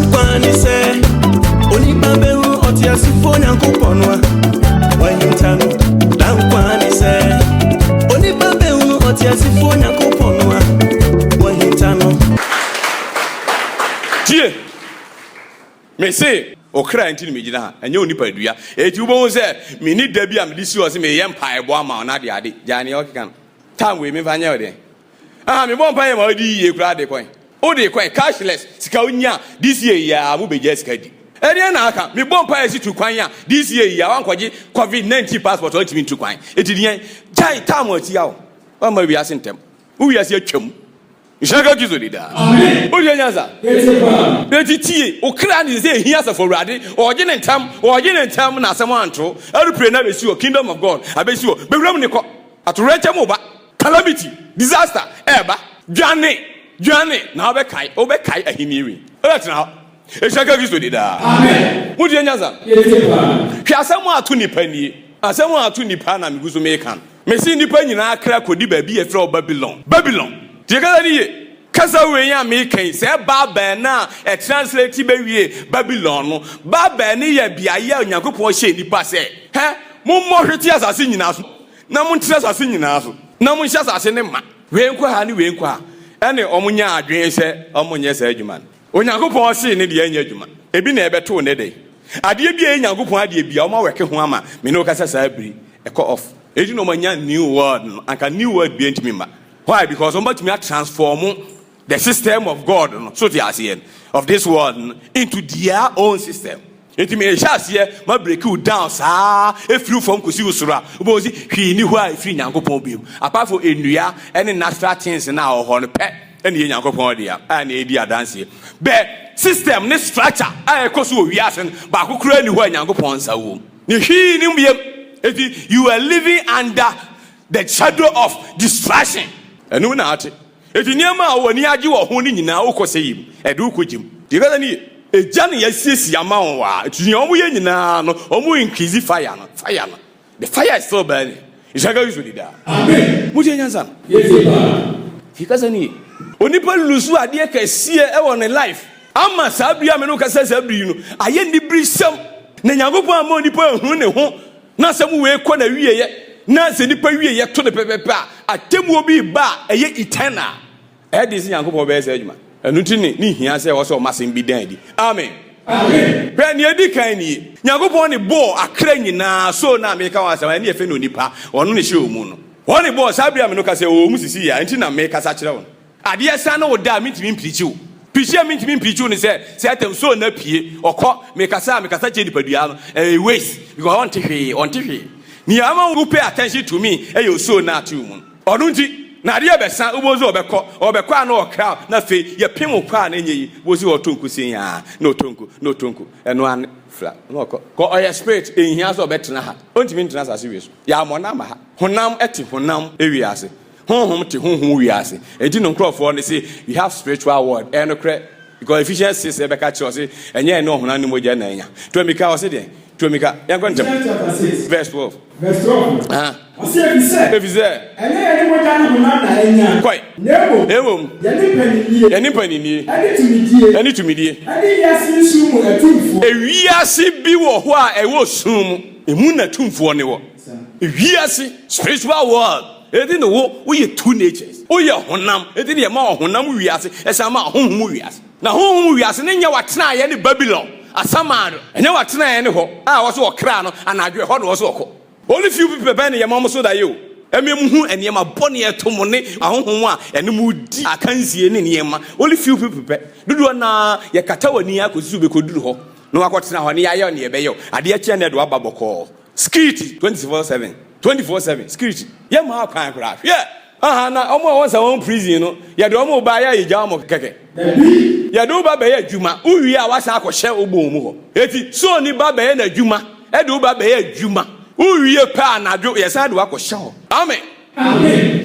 Dankwani se Onibabe hu otiasifo nyankoponwa Wahintano Dankwani se Onibabe hu otiasifo nyankoponwa Wahintano Tie me say okra enti ni megina enye onipa dua eti wo say me ni da bia me disi o say me ye mpa ebo ama na de ade jani o kikan time we me fanya o de me bon pa ye ma odi ye kura de coin o de coin cashless sika onya this year ya mo beje sika di ene na aka me bon pa ye si tu kwan ya this year ya wan kwaje covid-19 passport o timi tu kwan eti de jai time o ti ya o ma wi ase ntem wo wi ase atwam Ishaka kizo dida. Amen. Oje nyanza. Eti tie okra ni say here as for rade oje nentam na asem anto arupre na besi o kingdom of God abesi o bewram ne ko atorecha mo ba calamity disaster eba dwane na obekai ahimiwi oletna Ishaka kizo dida. Amen. Oje nyanza. Hwe asem atu nipa na miguzo mekan mesi nipa nyina akra kodi ba bi e fra Babylon Kasa we ya me kan se baba na e translate be wie Babylon no baba ne ya biaye Onyankopon hye nipa se mo hweti asase nyina so na mo ntre asase nyina so na mo hye asase ne ma we nkwa ha ne we nkwa ha ene omunya adwen se omunye se adwuma Onyankopon hye ne de anya adwuma ebi na ebeto ne de ade bia Onyankopon ade bia o ma weke ho ama me no kasa sa abiri e call off eji no manya new world anka new world bi entimi ma. Why? Because somebody may transform the system of God, so they are saying, of this world into their own system. It may just here, my break you down, sir. If you from Kusiusura, he knew why free Yankopon beam. Apart from India, any natural things now on pet, and the Yankopodia, and the idea dance here. But system, this structure, I cosu Yasan, but who create where Yankopon Saw. You are living under the shadow of distraction. Enu na ate eti niam a woni age wo ho ni nyina ukoseyim edu ukojim digada ni eja ne yasiesi ama wa eti omu ye nyina no omu increase fire no the fire is still burning Ishaka yuzu dida. Amen. Muje nyanza yes ba fikasa ni onipa lusu ade kasie e won life ama sabia me no kasa sabri no aye ni brisam na Nyankopon ama onipa hu ne ho na samu we ko na wieye na se nipa wie ye to ne pepepe a atemu obi ba eye eternal e dis Nyankopon be se adwuma enu ti ni hia se wo so masen bi dan di amen pe ni edi kan ni Nyankopon ne bo akra nyina so na me ka wa se ni efe no nipa ono ne hye omu no woni bo sabia me no ka se o mu sisi ya enti na me ka sa kire won ade esa na wo da mitimi mprichi wo pichia mitimi mprichi wo ni se atem so na pie okọ me kasa che nipadua no waste because on TV ni ama who pay attention to me you so na to mu onu nti na ade ebesa ubozo obekọ na okra na fe ye pem kwa na enyi bozi otonku sinya na otonku eno an fla no ko oya spirit ehia so betena ha ontimi ntena sase wi so ya mona ma ha honam eti honam ewiase honhom te honhom wiase enti no nkrofo ne say we have spiritual world eno kre because Ephesians 6 ebeka che o say enye no honam ni moja na enya to mika o say den to mika yankwanta verse 12 Ephesians enye moja na honam na enya kwai nemo yani panini yani tumidie ani yasi sumu atumfo ewiase bi wo ho a ewo sum emu na tumfo ne wo ewiase spiritual world edi no wo ye two natures wo ye honam edi ne ma honam wiase esa ma honhom wiase na honhom wiase ne nya watena ye ne Babylon asamado enya watena ye ne ho a wo so okra no anadwe ho no wo so okọ only few people be ne ye ma so da ye o emem hu enema bone etomo ne ahonhom a ene mu di akansie ne niema only few people be dudu na ye kata wani akosu be koduru ho no akotena ho ne ya ne ye be yo ade akia ne do ababoko security 24/7 security ye ma kwan kra yeah na omo won sa won prison no ye do omo ba ya ija omo keke ye do ba be ya adwuma uwi a wasa akọhye ogbo mu ho eti so ni ba be ya na adwuma e do ba be ya adwuma uwi pa na adwo ye sa do akọhye ho amen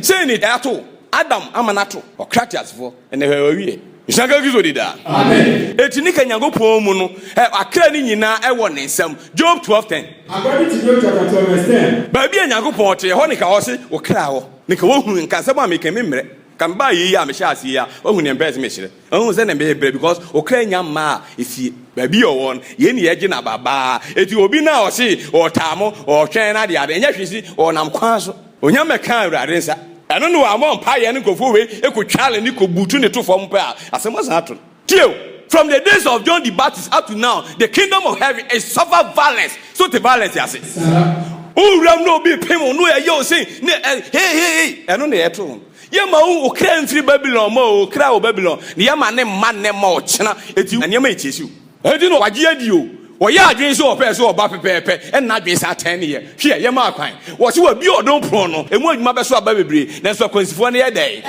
say ni dato Adam amanato Okratias fo ene hwawie Ishaka gizo dida amen eti ni Nyankopon mu no akra ni nyina e wo ne nsam Job 12:10 according to Job chapter 12 verse 10 ba bia Nyankopon te ho ne ka ho se wo kra ho ne ka wo hu nka nsam a meka memre Can buy ye, I'm a chassis here, or when embarrass me. Oh, send them baby because Ukrainian ma, if you baby or one, Yenny Egina Baba, it will be now, see, or Tamo, or China, the other, and yes, you see, or Namquas, or Yamaka, I don't know, I'm on pie and go forward, it could challenge, it could boot in the two from pair, as I must happen. From the days of John the Baptist up to now, the kingdom of heaven is suffer violence. So the violence, I say. Oh, Ram no be payment, no, you say, hey, I don't know. Yama who came through Babylon, more crowd Babylon, the Yama name man name more China, et you and Yama chase you. I don't know what you. Or ya dreams or pairs or bappy pepe, and not be sat 10 years. Here, Yama quine. What you will be or don't prono, and what my best baby, that's what comes for a day.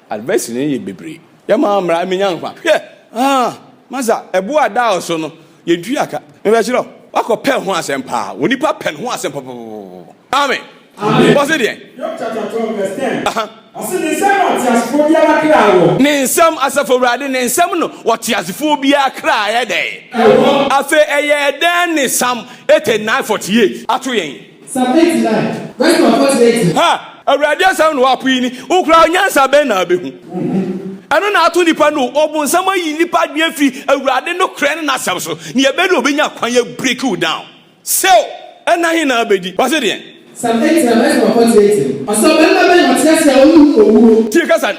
Advice in any baby. Yama, I mean, young one. Yeah, Maza, a boy down so you driaka. Maybe you know, I could pen once and pa, when you pop pen once and papa. Amen. What's it then? Chapter 12, verse 10. I said, the same as phobia cry. Name some as a for riding and some what has phobia cry a day. I say a year then is some 8948. Atuing. Psalm 89, verse 48. Ha! A radio sound wapini, who cry Yansa Benabi. I don't know how to depend on open someone in the part near free, a rather no cranny ourselves, near bed will be not quite break you down. So, and I in a baby. What's it then? Psalm 89, verse 48. I saw Ben Mathias, Take us an.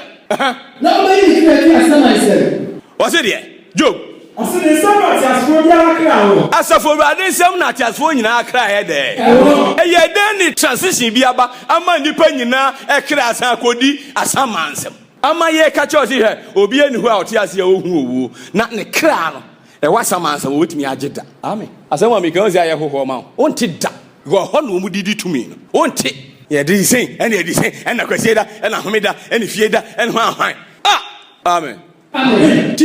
Nobody declared myself. What's it then? Job. I said, the same as phobia cry. As a for riding some not as for you now cry a day. A year then transition be about a man depending now a class I could be as some answer. Ama ye catch us here, obi anywhere out here, who not in the crown. And what some answer with me, Ajita. Amen. As someone because I have home, won't it that? Go on, who did it to me? Won't it? Yeah, did he say, and he say, and a crusader, and a Hamida, and a Fieda, and one. Ah, Amen. Amen.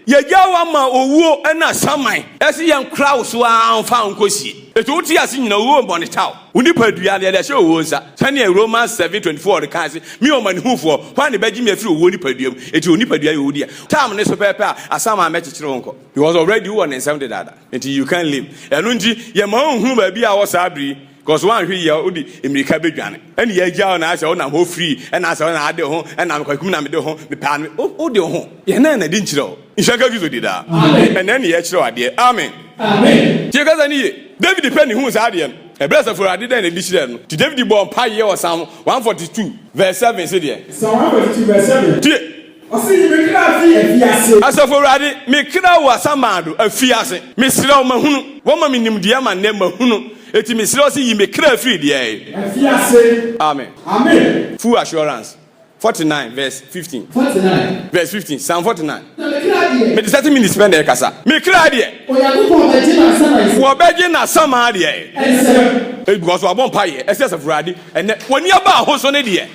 Yawama or and not some mine. As a young Kraus were found Kosi. It would see us in a room on the tower. When you put the other show was Sunday Romans 7:24 the cousin, me or man who for find the bedroom through woody podium, it will nip a dear woody. Time and paper as some I met his uncle. He was already one and 70 that until you can live. And Unji, your mom whom I be our sabri. Because one here would in the cabbage and ye down as your own free and as I do home and I'm quite good home the pan. Oh, dear home. Yan didn't know. In Shaka you did that. And then the extra idea. Amen. Amen. Because I need David depending who's Adian. A blessing for I didn't edition. To David born Pie or Psalm 142, verse 7 said here. Psalm 142, verse 7. I see you make as of already, make was some man a fiasse. Miss Law Mahunu, woman in Diamond name Mahunu. It is Miss Rossi, you make clear free the Amen. Amen. Full assurance. 49, verse 15. 49. Verse 15. Psalm 49. But the 30 minutes spend there, Casa. Make clear idea. For begging a summer idea. Because we won't pay excess of ready. And when you are about host on idea.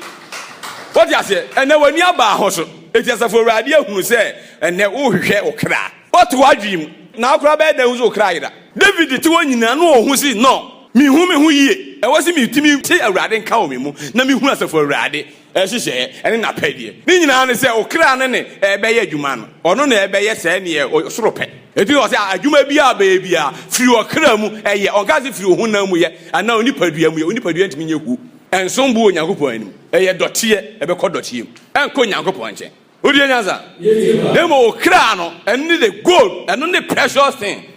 What you say? And then when you are about host, it is a for idea who say, and then oh, or cry. What do I dream? Now, cry bad, there was no cry. David, the 2 1 you know who says no. Me who ye. I wasn't me to me take a riding cow me. Now me who has a for ready. As she say, and in a pay. Then I say, oh, cran and a bay you man. Or no, a bay any or stroke. If you say, you may be a baby, through a cram, a year, or gas if you who know me, and now nipper, we only produce me you. And some boy, Yanko, a year dot here, a beco dot him, and Konyanko Ponche. Who do you answer? Them all crano, and need a gold, and only precious thing.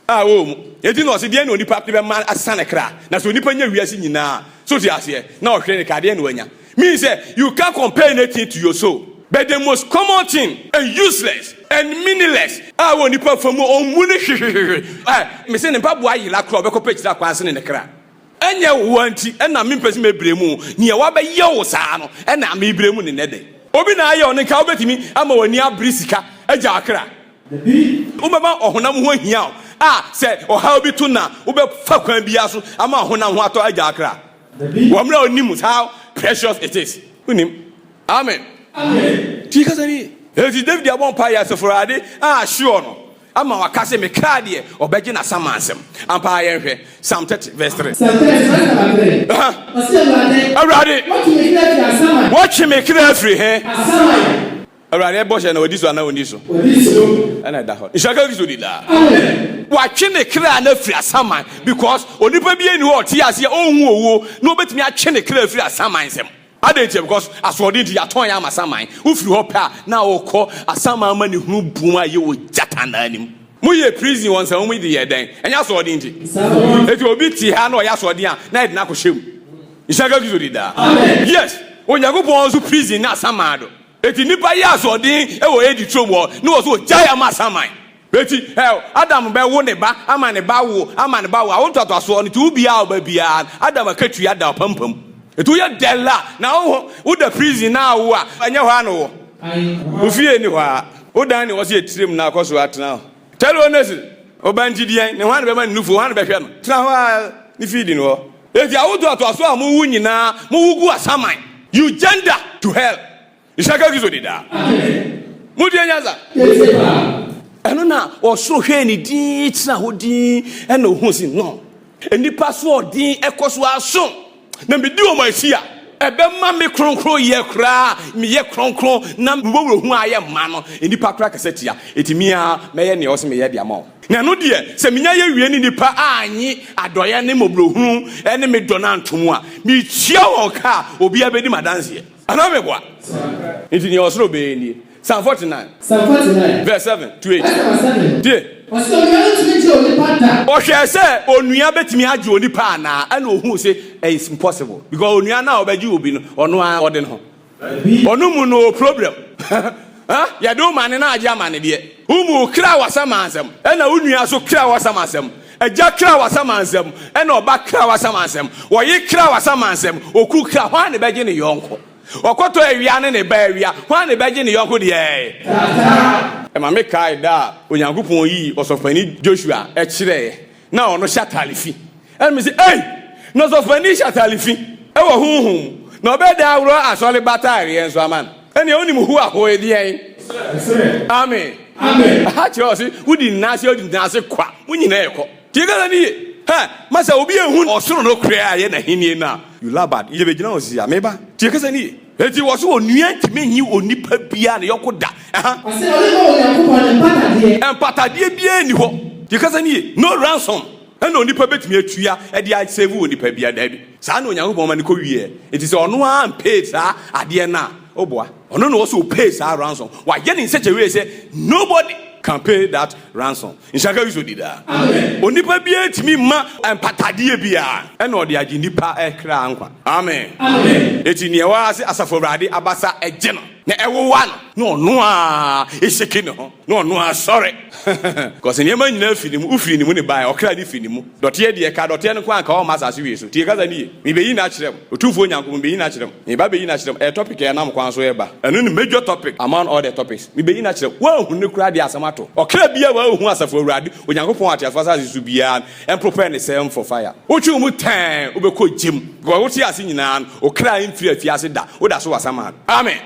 Ah, oh, you didn't know the only part of a man as Santa Cra. That's when you put your ears in now. So, yes, now, Credit when you means you can't compare anything to your soul. But the most common thing and useless and meaningless, I want to perform on money. Miss and Papa, you like Robert Copage that passing in the crowd. And you want it, and I'm impressed me bremu, near what by your son, and I'm me bremu in a day. Obina, you on the cow to me, I'm a near Brisica, a jacra. Umama or Honam here. Ah, said, or how be tuna, Ube Fakwan Biasu, Ama Honam Wato a jacra. Wamra Nimus, how precious it is. Amen. Amen. Because I mean, David, I won't pay us for a day. Ah, sure. No. I'm a Cassim Cardia or Begin as some answer. I'm paying Psalm 30, verse 3. Watch him make clear free, eh? Alright, boss, and this one, and this one. And I doubt. It's a good to do that. Watching the clear enough free as some because only be any what he has your own woo, nobody me a chin a clear free as some answer. Adete because aswodi nti yaton ya masaman. Ufiri ho pa na okọ asama ma ne hunu buma ye wo jatana anim. Muye prison won sa mu di yeden. Enya aswodi nti. Eti obi ti ha na oya aswodi a na ede na ko hwem. Ishaga gizori da. Amen. Yes. Onyankopon so prison na asama do. Eti nipa ya aswodi e wo edi trom wo na wo so jaya masaman. Eti Adam be wo ne ba ama ne ba wo awon to so no ti ubi a oba bia Adam akatu ya da pampam. Etu ya dela na wo the prison na wo a anya ho ano wo ofie ni ho a wo dan ne wo se etirim na akoso atena tell honest obanjidien ne ho an be ma nufu ho an be hwe no tena ho a ni feed no eti awo to so a mo wu nyina mo wugu asaman you gender to hell isaka gizo dida mo di anyaza eno na o so hwe ni di tena ho di ena ho si no enipa so odin ekoso aso na me di o ma hia ebe ma me kronkron ye kra me ye kronkron na mbowro hu aye ma no enipa kra kasetia etimia me ye ne o se me ye dia ma na no de se menya ye wie ni nipa anyi adoye ne mobrohu ene me donantom a me chia won ka obi abedi madanse ana me boa enti ni osoro be ni Psalm 49 verse 7 to 8 die o say onua betimi age onipa na ana ohun say it's impossible because onua na obeji obi no ono a ode no ono mu no problem ya do mane na age amane de umu kra wasama ansem ana onua so kra wasama ansem eja kra wasama ansem ana oba kra wasama ansem wo yi kra wasama ansem oku kra hwan ne beje ne yonko okoto awia ne ba awia hwan ne beje ne yonko de e ma me kai da onyankopon yi osofani Joshua e kire na ono shatalifi e me say no osofani shatalifi e wo hunhum na obeda awro asole batari enso aman ene onim hu aho e de amen ha chosi udi nase kwa munyina eko tigala ni masa obi ehun osoro no krea ye na hinie na you labad ile begina osi ameba tigala ni eti wo so onua timenyi onipa bia na yokoda ase ole mo Onyankopon empatadie bia ni ho tigala ni no ransom ena onipa betumi atua e dia save onipa bia dabi sa na Onyankopon ma ne ko wie eti se ono a pay sa ade na oboa ono no so pay sa ransom wa ye ni such a way say nobody can pay that ransom inshaka yuso dida amen onipa bia timi ma empatadie bia ena ode agi nipa ekra ankwa amen eti ne wa se asafo brade abasa ege no na ewowa no ono a eseke ne ho no ono a sorry cause ne ma nyina finimu ufiri ni mu ne bai okra ni finimu dote de ka dote ne kwa ka o masa se wi so tie kaza ni me beyi na kirem otumfo nyanko me beyi na kirem me ba beyi na kirem e topic e na mkwan so e ba enu ni major topic among all the topics me beyi na kirem wa hu ne kura de asamato okra bia wa hu asafo awurade onyankopon atiafasa se su bia en prepare ne sem for fire ochu mu 10 obekọ jim go wo ti ase nyina okra infiri afiase da wo da so wasama amen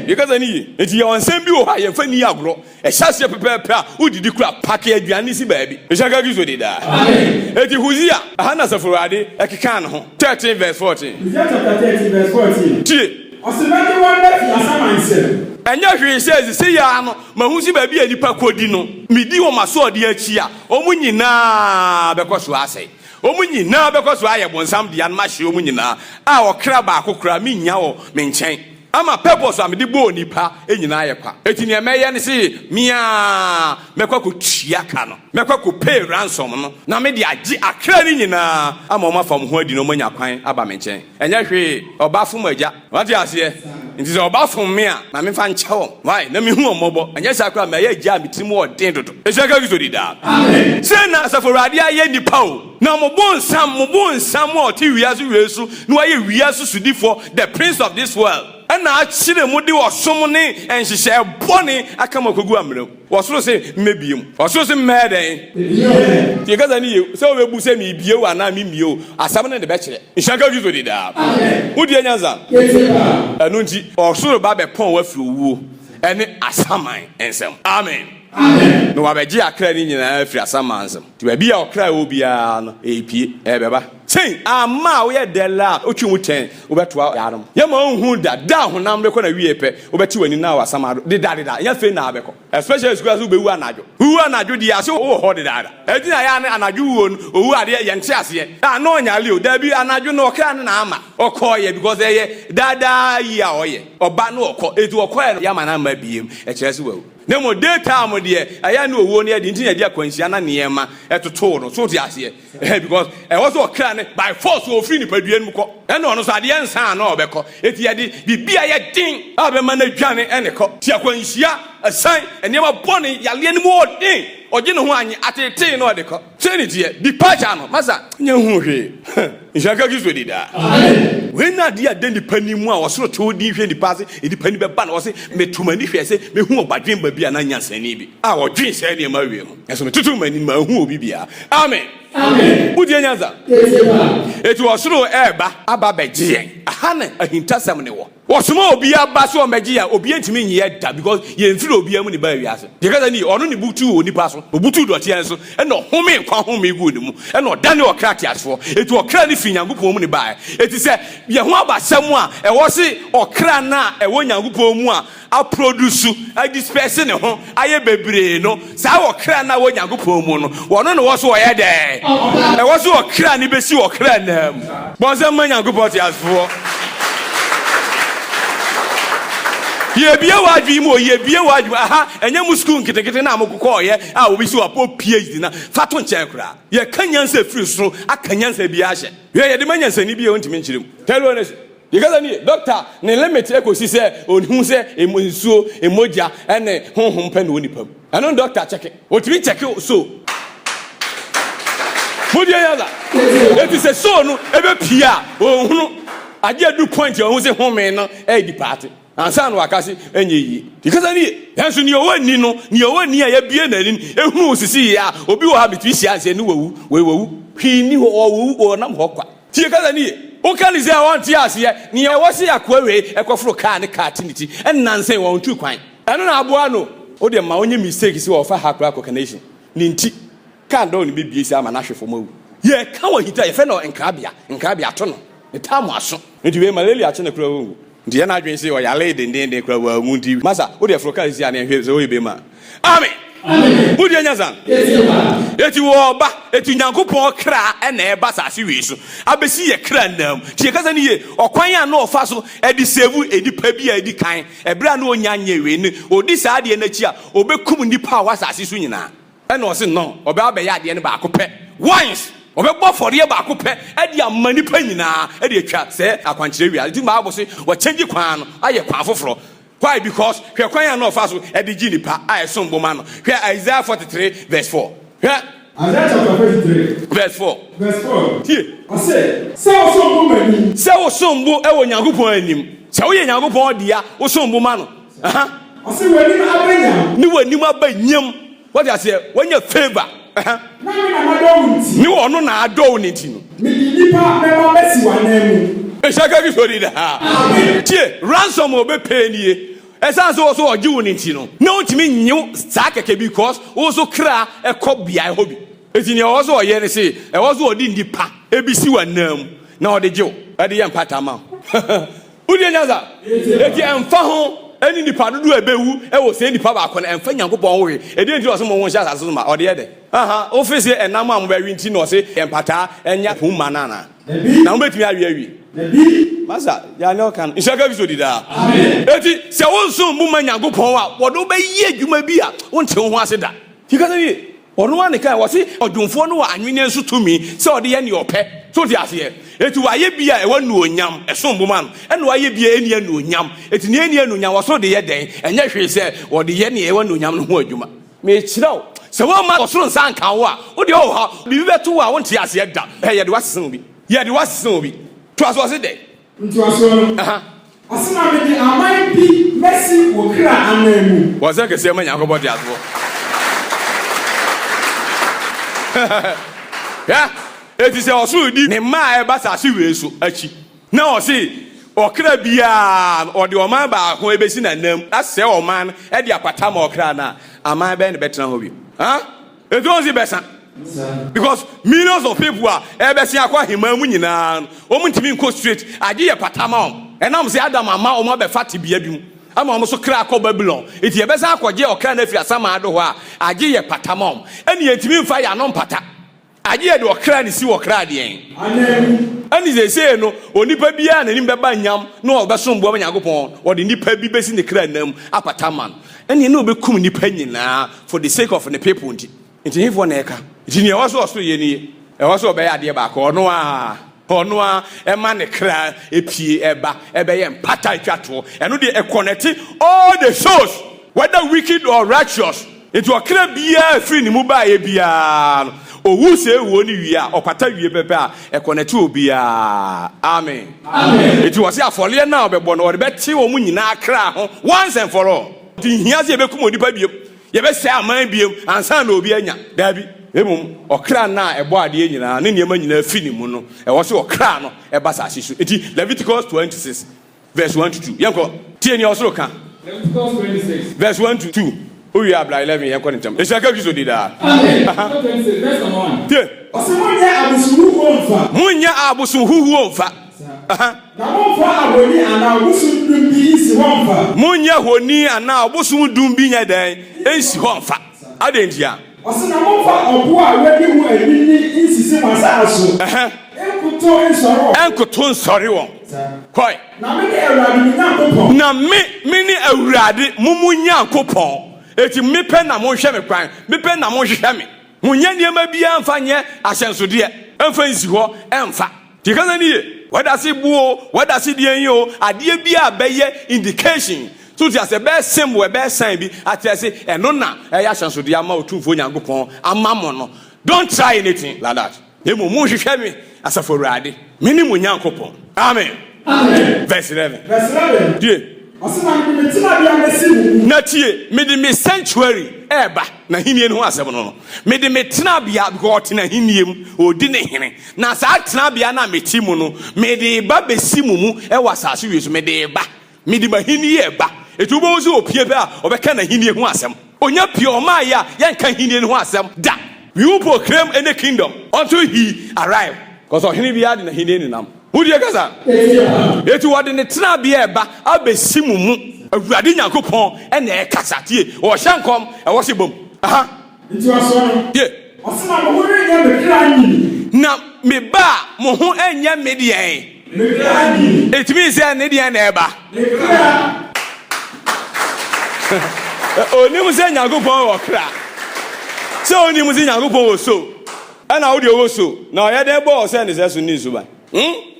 because any eti yon sem bi o ha ye fani agro e hyase pepepe a udidi kura pake aduane si baabi e shaka gizo de da amen eti huzia hana saforade ekeka ne ho 13 verse 14 chapter 13 verse 14 tie osebani wanda fi asama nsem enya hwe says se ya no mahusi baabi anipa kodi no midi wo maso ode achi a omunyina bekoso ase omunyina bekoso aye bonsam de an ma hye omunyina a okra ba akokra mi nya wo me nchen ama purpose am de bo nipa enyina ye kwa eti ne meye ne se mia mekwa ko tua ka no mekwa ko pay ransom no na me de agi akra ni nyina ama o mafam ho adi no manya kwan aba me nchen enya hwe oba fom agya wati ase nti se oba fom me a na me fa nchewo why na me hu omobo enya se akra me ye agya mitim wo den dodo esaka gizo di da amen se na saforade aye nipa o na mo bonsam o ti wiasu wesu no aye wiasu sudifo the prince of this world ana achire mu de wosom ne enhyehyɛ bɔne akama kogu amrem wɔsoro se mebiem wɔsoro se mmeden tie kaza ni ye se obebu se mi bie wa na mi mie asam ne de be kyerɛ nhyaka gizo de da wodi anyanza ɛno nti wɔsoro ba be pɔn wa firi owuo ɛne asaman ensɛm amen Amen. No wabeji akra ni nyina afiri asamansem. Ti ba bia okra obia no epie beba. Sen ama wo ye dela otwumu 10 obeto yarom. Ye ma onhu da honam be ko na wie pe obeti wani na wasamado de da ya fe na abeko. Especially school asu be wu anajo. Wu anajo di ase wo ho de da. Edina ya ne anajo wu no owu ade ye nte ase. Na onyale o da bi anajo no okra na ama. Okoye because ye dada yi a oye. Oba no okọ etu okoye ya ma na ma biem. E kire se wo. Nemo daytime de aya na owo ne de ntin ya de akwansia na niema etoto no so ti ase because e was okra ne by force o free ni padua nmu ko e no no so ade ensan na obekọ eti ya de bibia ye din abema na dwane ene ko ti akwansia asan eniema boni yale ni mo din oje ne ho anyi atete na odekọ trinity ye departure no masa nya hu hwe njaka ki so di da amen when na dia de panimu a wosoro to di hwe di pass e di pani be ba na wo se metumani hwe se me hu obadwen ba bia na nyansani bi a wodwen se ne ma wie mu eso metutu mani ma hu obi bia amen amen udi nyanza etu wosoro eba aba beje aha na ahintasam ne wo wosoma obi aba so omeje ya obi ntimi nyi da because ye mfiri obi amu ne ba wi ase de kaza ni ono ne butu oni pa so obutu do tia so e no home kwa home gu ne mu e no dane okra ti asfo etu okra ne fi nyankopon mu ne ba eti se ye ho abasam a e wo se okra na e wo nyankopon mu a produce a disperse ne ho aye bebre no sa okra na wo nyankopon mu no wono ne wo so wo ye de e wo so okra ne besi okra na mu bonse ma nyankopon ti asfo ye bia wadwi mo ye bia wadwi aha enye mu school nkitekete na amokokọ ye a obi si wapo PhD na fato nchen kra ye kanyansa free so akanyansa bia hye ye de manyansa ni bia ontimi nchirem tell honest ye kaza ni doctor ne limit ekosi se onhu se emonsuo emoja ene honhom pa na onipam eno doctor check otimi check so modia yaza eti se so no ebe pia ohunu aje du point ohun se home no di party ansa no akasi enye yi because ani henso ni owani no ni owani a ya bie na ni ehunu osisi ya obi wo ha betwisi anse ni wewu hwi ni ho owu nam ho kwa tie kaza ni o kan ze awon tie ase ni e wo se akwa we ekofro car ne car tiniti ennanse won tu kwan eno na aboa no o de ma onye mistake si wo fa hakra connection ni nti kan do ni bibie si ama na hwefo mawu ye ka wo hita ye fe no nkrabia to no ne tamu aso nti we malaria che ne kura wo ndiye na adwen se o yale dendende kura wa mu ndi masa o de froka si ane hwe so ibe ma amen amen budi anyazan eti wo ba eti nyankopon kra na e ba sa se wi so abesi ye kra nam tie kaza ni ye okwan ya na ofa so e di sevu edipa bi a edi kan ebra na onyanye we ni odi sa ade na chi a obekum nipa wa sa se so nyina e na o se no obe abaya ade ne ba akopɛ once obebo fori e ba akopɛ ade amani pa nyina ade atwa se akwankyere wi ade ma abo se wo change kwan no aye kwan foforo why because hwe kwan ya no fa so ade gi nipa aye so mboma no hwe Isaiah 43 verse 4 hwe Isaiah chapter 43 verse 4 tie I say so mboma se wo so mbo e wo nyankopon anim se wo ye nyankopon dia wo so mboma no aha I say wani na abanyam ni wani ma banyam what you say when you favor aha na me na madonti ni wono na adɔ ni ti no me nipa me ma besi wanamu e shaka ki sori da amen tie ransom obe pay nie esan so so oji woni ti no na ontimi nyew saa keke because wo so kra ekɔ bia hobi eti ne wo so oye ne se e wo so odi ndipa ebisi wanam na ode jew ade ye mpata ma udi nyaza eti emfa ho eni nipa dudu ebewu e wo se nipa ba akɔ na emfa nyankopɔn wo he edi nti wo so mo won sha asase so ma ode ye de aha office enam am ba wi nti no se empata enya huma nana na mo betimi awi masa ya no kan isaka bi so dida amen eti se won so mu ma nyankopɔn a wodo be yi adwuma bi a won te ho ase da tikasa ni ono ane kan wo se odwumfo no wa anwene nso tumi se ode ye ne opɛ so ti ase eti wa ye bi a e wonu onyam eso mboma no ene wa ye bi a eni anu onyam eti ne eni anu onyam wo so de ye den enye hwe se wode ye ne e wonu onyam no ho adwuma me kyiraw se wo ma osoro nsan kan wo a wo de wo ha bibi beto wo a won te ase da ye de wasesen obi ye de wasesen obi to aso ase de nto aso aha asema me di amai bi mesi wo kra anamu wo se ke se ma nyakobo de aso ya eti se oso di ne ma e ba sa se we so achi na o se okra bia or the oman ba ho ebesi na nam ase oman e de apata ma okra na aman be ne betena ho bi it don't besa because millions of people are ebesi akwa hima mu nyina o mu ntimi nko straight age ye pata ma om enam se adam ama o ma be fati bia bi mu ama o so kra akọ Babylon eti ebesa akọje okra na fi asama ado ho a age ye pata ma om eni yentimi mfa ya no pata age ye de okra ni si okra de en amen ani ze say no onipa bia na nim be ba nyam no obesom bo Nyankopon o de nipa bi besi ne kra nam apata man eni na obekum nipa nyina for the sake of the people nti hifo na eka jini e waso so ye ni e waso be ya de ba ko ono a e ma ne kra epie eba ebe ye mpata atwato eno de e connect all the souls whether wicked or righteous into okra bia free ni mu ba ye bia owu se wo ni wi a opata wie pepe a e connect obia amen it was ya fole na obebo no de be ti wo mu nyina kra ho once and for all ti hia se be kum onipa biem ye be se aman biem ansa na obi anya dabi emum okra na ebo ade nyina ne niam nyina fini mu no e wo se okra no e ba sa hyesu eti Leviticus 26 verse 1 to 2 yanko tie ni osoro ka Leviticus 26 verse 1 to 2 owi abla 11 yanko ntam e shaka gizo dida amen 26 verse 1 tie munya abusu huhu onfa na monfa aboni ana abusu dum bi isi honfa munya honi ana abusu dum bi nya dan ensi honfa adentia osina monfa obo a wedi hu adini insisi masaso enkuto nsori won koi na me ne awurade Nyankopon na me ne awurade mumu Nyankopon eti mepe na monhwe me kwan mepe na monhwe me munya niema bia mfa nye ahyensode emfa nsi ho emfa tikana niye whether si buo whether si die yo ade bia beye indication so ti ase be symbol be sign bi atese eno na ya ahyensode ama otumfo Nyankopon amamo no don't try anything like that emu monhwe me asafo awurade me ni mu Nyankopon amen verse 11 die na tie me de me sanctuary eba na hinie no asem no me de me tena bia because na hiniem odi ne hene na sa tena bia na me ti mu no me de ba besi mu e wasase wi so me de ba me de ma hinie eba etu bo so opie ba obeka na hinie ho asem onya pie o ma ya yanka hinie ho asem da we will proclaim any kingdom until he arrive because hene bia de na hinie ni nam who dey kasa etu wode ne tena bia eba abesi mu awurade Nyankopon ene e kasa tie o hyankom e wo se bom nti waso no ye osina mo ho nya me kra ni na me ba mo ho enya me de en me kra ni it means ne de en na eba me kra oni mu se Nyankopon wo kra so oni mu se Nyankopon wo so ana wo de wo so na ye de bo se ne se so ni so ba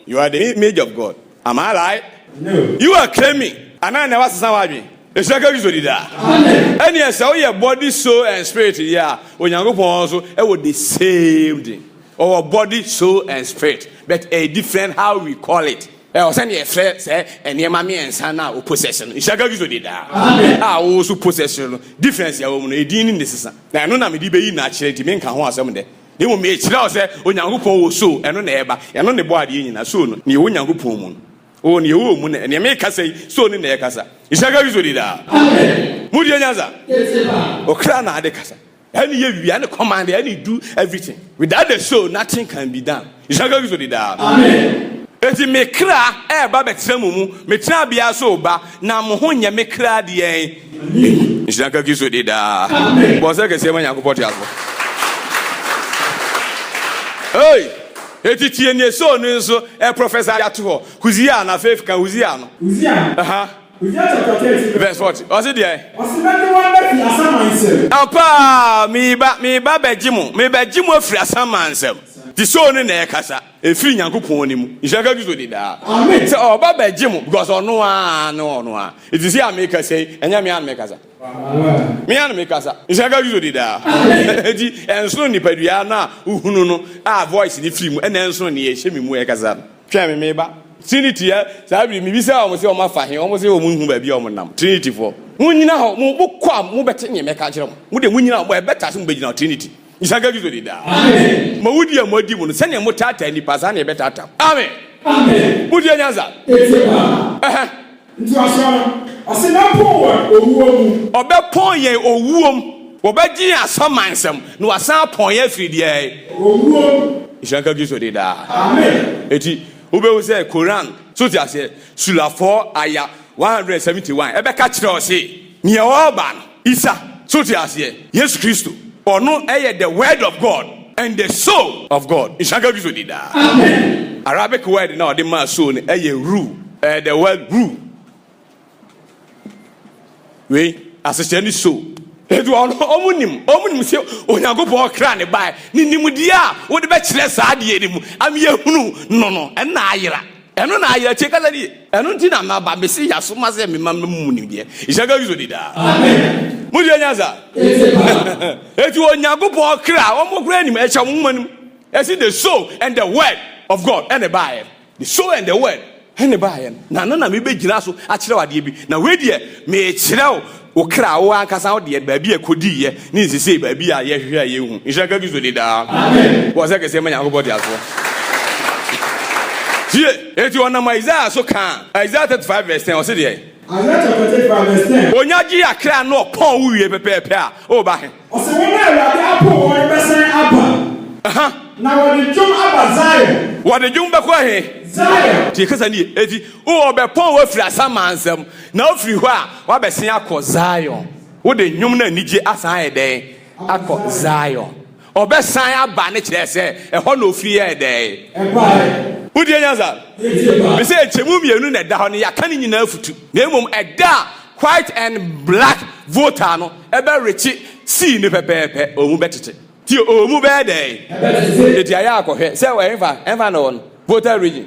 you are the image of God am I right no you are claiming ana na wasesa wadwe esaka gizo dida amen any say we body soul and spirit yeah Onyankopon so e wo the same thing our body soul and spirit but a different how we call it o say na frɛ say eniema me ensa na o possession esaka gizo dida amen wo so possession difference ya wo no edin ni sesa na no na me di be yi na kire di me nka ho asɛm de ne mo me kire o say Onyankopon wo so eno na eba eno ne bo ade nyina so no ne Onyankopon mu o ne wo mu ne me kasa so ne na kasa isaka gizo dida amen mu die nyaza o kra na ade kasa any ye wi and command any do everything without the soul nothing can be done isaka gizo dida amen eti me kra e ba betra mu me tra bia so ba na mo ho nya me kra de en isaka gizo dida amen bo se ke se ma Nyankopon ti aso hey eti tie ne so no so e professor yato ho Hosea na faith kan Hosea no Hosea chapter 30 verse 40 o se de osimani wa ba fi asamansem apa mi ba bejimu afiri asamansem ti so no na e kasa e firi Nyankopon ni mu isaka gizo de da amen se o ba bejimu because ono a it is here make say enya me an make kasa me an make kasa isaka gizo de da edi enso ni padua na uhunu no a voice ni firi mu ena enso ni e hye mu e kasa twa me ba Trinity ya sabi mi bisa o mo se o ma fa he o mo se o mu hu ba bi o mo nam Trinity for mu nyina ho mu bokwa mu bete nye meka kire mu de mu nyina mo e beta so mu begina Trinity isaka gizo de da amen ma wudi amodi mu no se ne mo tata ni pasa na e beta tata amen Amen. Would you answer? Nti ase na po owuo mu. Obepon ye owuom. Obeji asomansem. No asan pon ye firi de. Owuo. Ishanka giso de da. Amen. Eti ube say Quran so ti ase sura 4 aya 171. Ebeka kire o se ne oba no Isa so ti ase Jesus Christ ono eye the word of God and the soul of God. Ishanka giso de da. Amen. Arabic word na the man soul eye rule. The word rule. We asese so edu omunim se onyagopo kra ne bai ni nimudia wo de be kire saa de enimu am ye hunu no na ayira eno na ayira chekala di eno nti na maba mesi yaso ma se me mamu nim de isaga yuzo di da amen mudi anyaza edu onyagopo kra omokra nim echa mumanim esi the soul and the word of God and the Bible, the soul and the word and the Bible. Na me be gina so akire wade bi na we de me kire o kra wo ankasa wo de ba bi ekodi ye ni nsese ba bi a ye hwe ye hu insaka gizo de da amen wo se kese manya go aso tie eti ona Isaiah so kan Isaiah 35 verse 10 o se de Isaiah 35 verse 10 onyaji akra na opon wuye pepepe a o ba he o se wona awade apo wo besen aba na wode jom aba Zion wode jom be ko he Zion tie kasa ni eti o obepon wo firi asamansem na ofiri ho a wa besen akọ Zion wode nyum na nije asan eden akọ Zion obesan aba ne kire se eho na ofiri eden wode nyanza me se chemu mienu na da ho ne yaka ni nyina afutu na emom eda white and black voter no ebe rechi see ni pepepe omu betete ti omu be eden eti aya akọhwe se we enfa na won voter region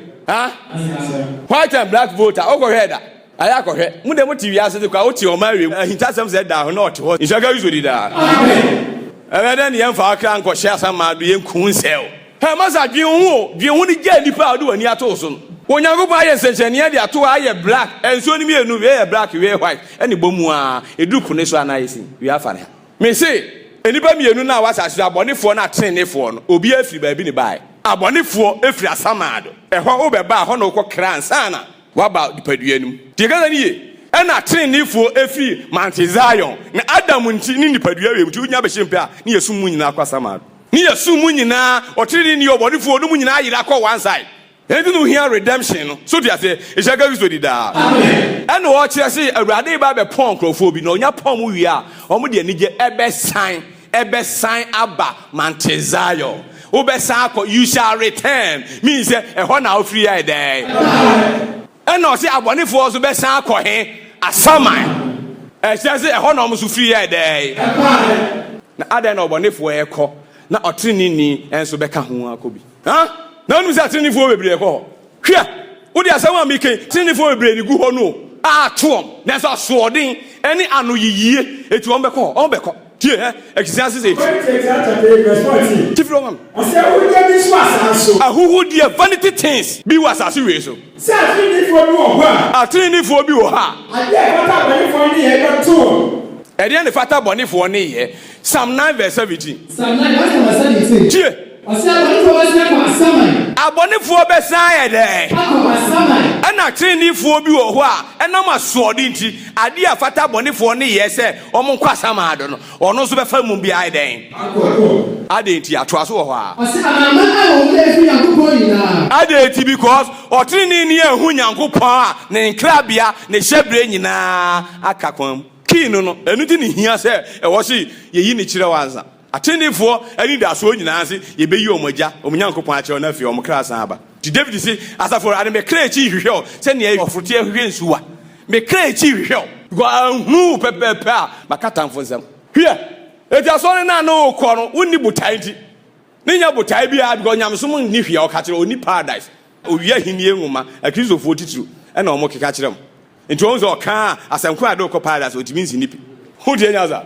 white and black voter okọhwe da aya akọhwe mu de mo TV ase de kwa oti o ma we hintasem se da ho na oti ho insaka yuzo di da amen ebe de enfa akra nkọhwe asama do yenkun sel ha masa dwen hu ni je nipa adu ani ato so no onyagopo aye senchene de ato aye black enso ni mienu we black we white eni bomu a eduku ne so anayesin we afare me say enipa mienu na wasase abonefo na trenefo no obi afiri ba bi ne bai abonefo afiri asamado eho wo beba ho na ukokra ansana waba dipaduanum tigaza niye ena trenefo afiri Mount Zion na Adam nti ni dipadua we mti unya be hempe a ne yesu mu nyina akwa asamado ni yesu mu nyina otiri ni obonefo no mu nyina ayira akwa one side enti no here redemption no so dia say ejaga wiso di da amen ena wo kire say awurade ba be pon krofo bi na onya pon mu wi a omo de anije ebe sign aba Mount Zion obesan akọ you shall return means ehọ na ofiri ya dey ena o say abonefo so besan akọ he asaman say ehọ na omuso free ya dey na ada na abonefo ekọ na otrini ni enso beka ho akobi na onu say atrinifo bebre ekọ hwia wo de asama meke trinifo bebre ni gu ho no atom na so soodin eni ano yiyie etu on beko tie Ecclesiastes 8 verse 14 tifro mam o se wo de bi so asanso ahuhu de vanity things bi wasase we so se atrinifo bi wo ha atrinifo bi wo ha ade fata bonifo ni ye go to ede ne fata bonifo ni ye Psalm 9 verse 17 Psalm 9 verse 17 tie o se abonifo besan kwa asaman abonifo besan ye de akwa asaman ana atrinifo bi wo ho a enam asodi nti ade afata bonifo ni ye se omo nkwa asamado no ono so befa mu bi ai den ade nti ato aso wo ho a o se amama a wo le fi yakopon nyina ade nti because otrini ni ehu nyankopon a ne nkrabia ne hyebre nyina akakwan kinu no enu ti ni hia se e wo se yeyi ni kire wanza atenifo ani da so nyina se ye beyi omagya omnyankopon a kire na fi omkrasan aba ti David say asafo ade me kra chi hwehwe se ne ofrote hwehwe nsuwa me kra chi hwehwe go hu pepepe a makatamfo nsam hwia eti aso na no ko no wonni butai nti ne nya butai bia because nyamsom ni hwia o ka kire oni paradise owi ahinie nwuma akrizofo titru na omo keka kire m nti onzo oka asanku ade ko paradise otimi nsinipi who dey nyaza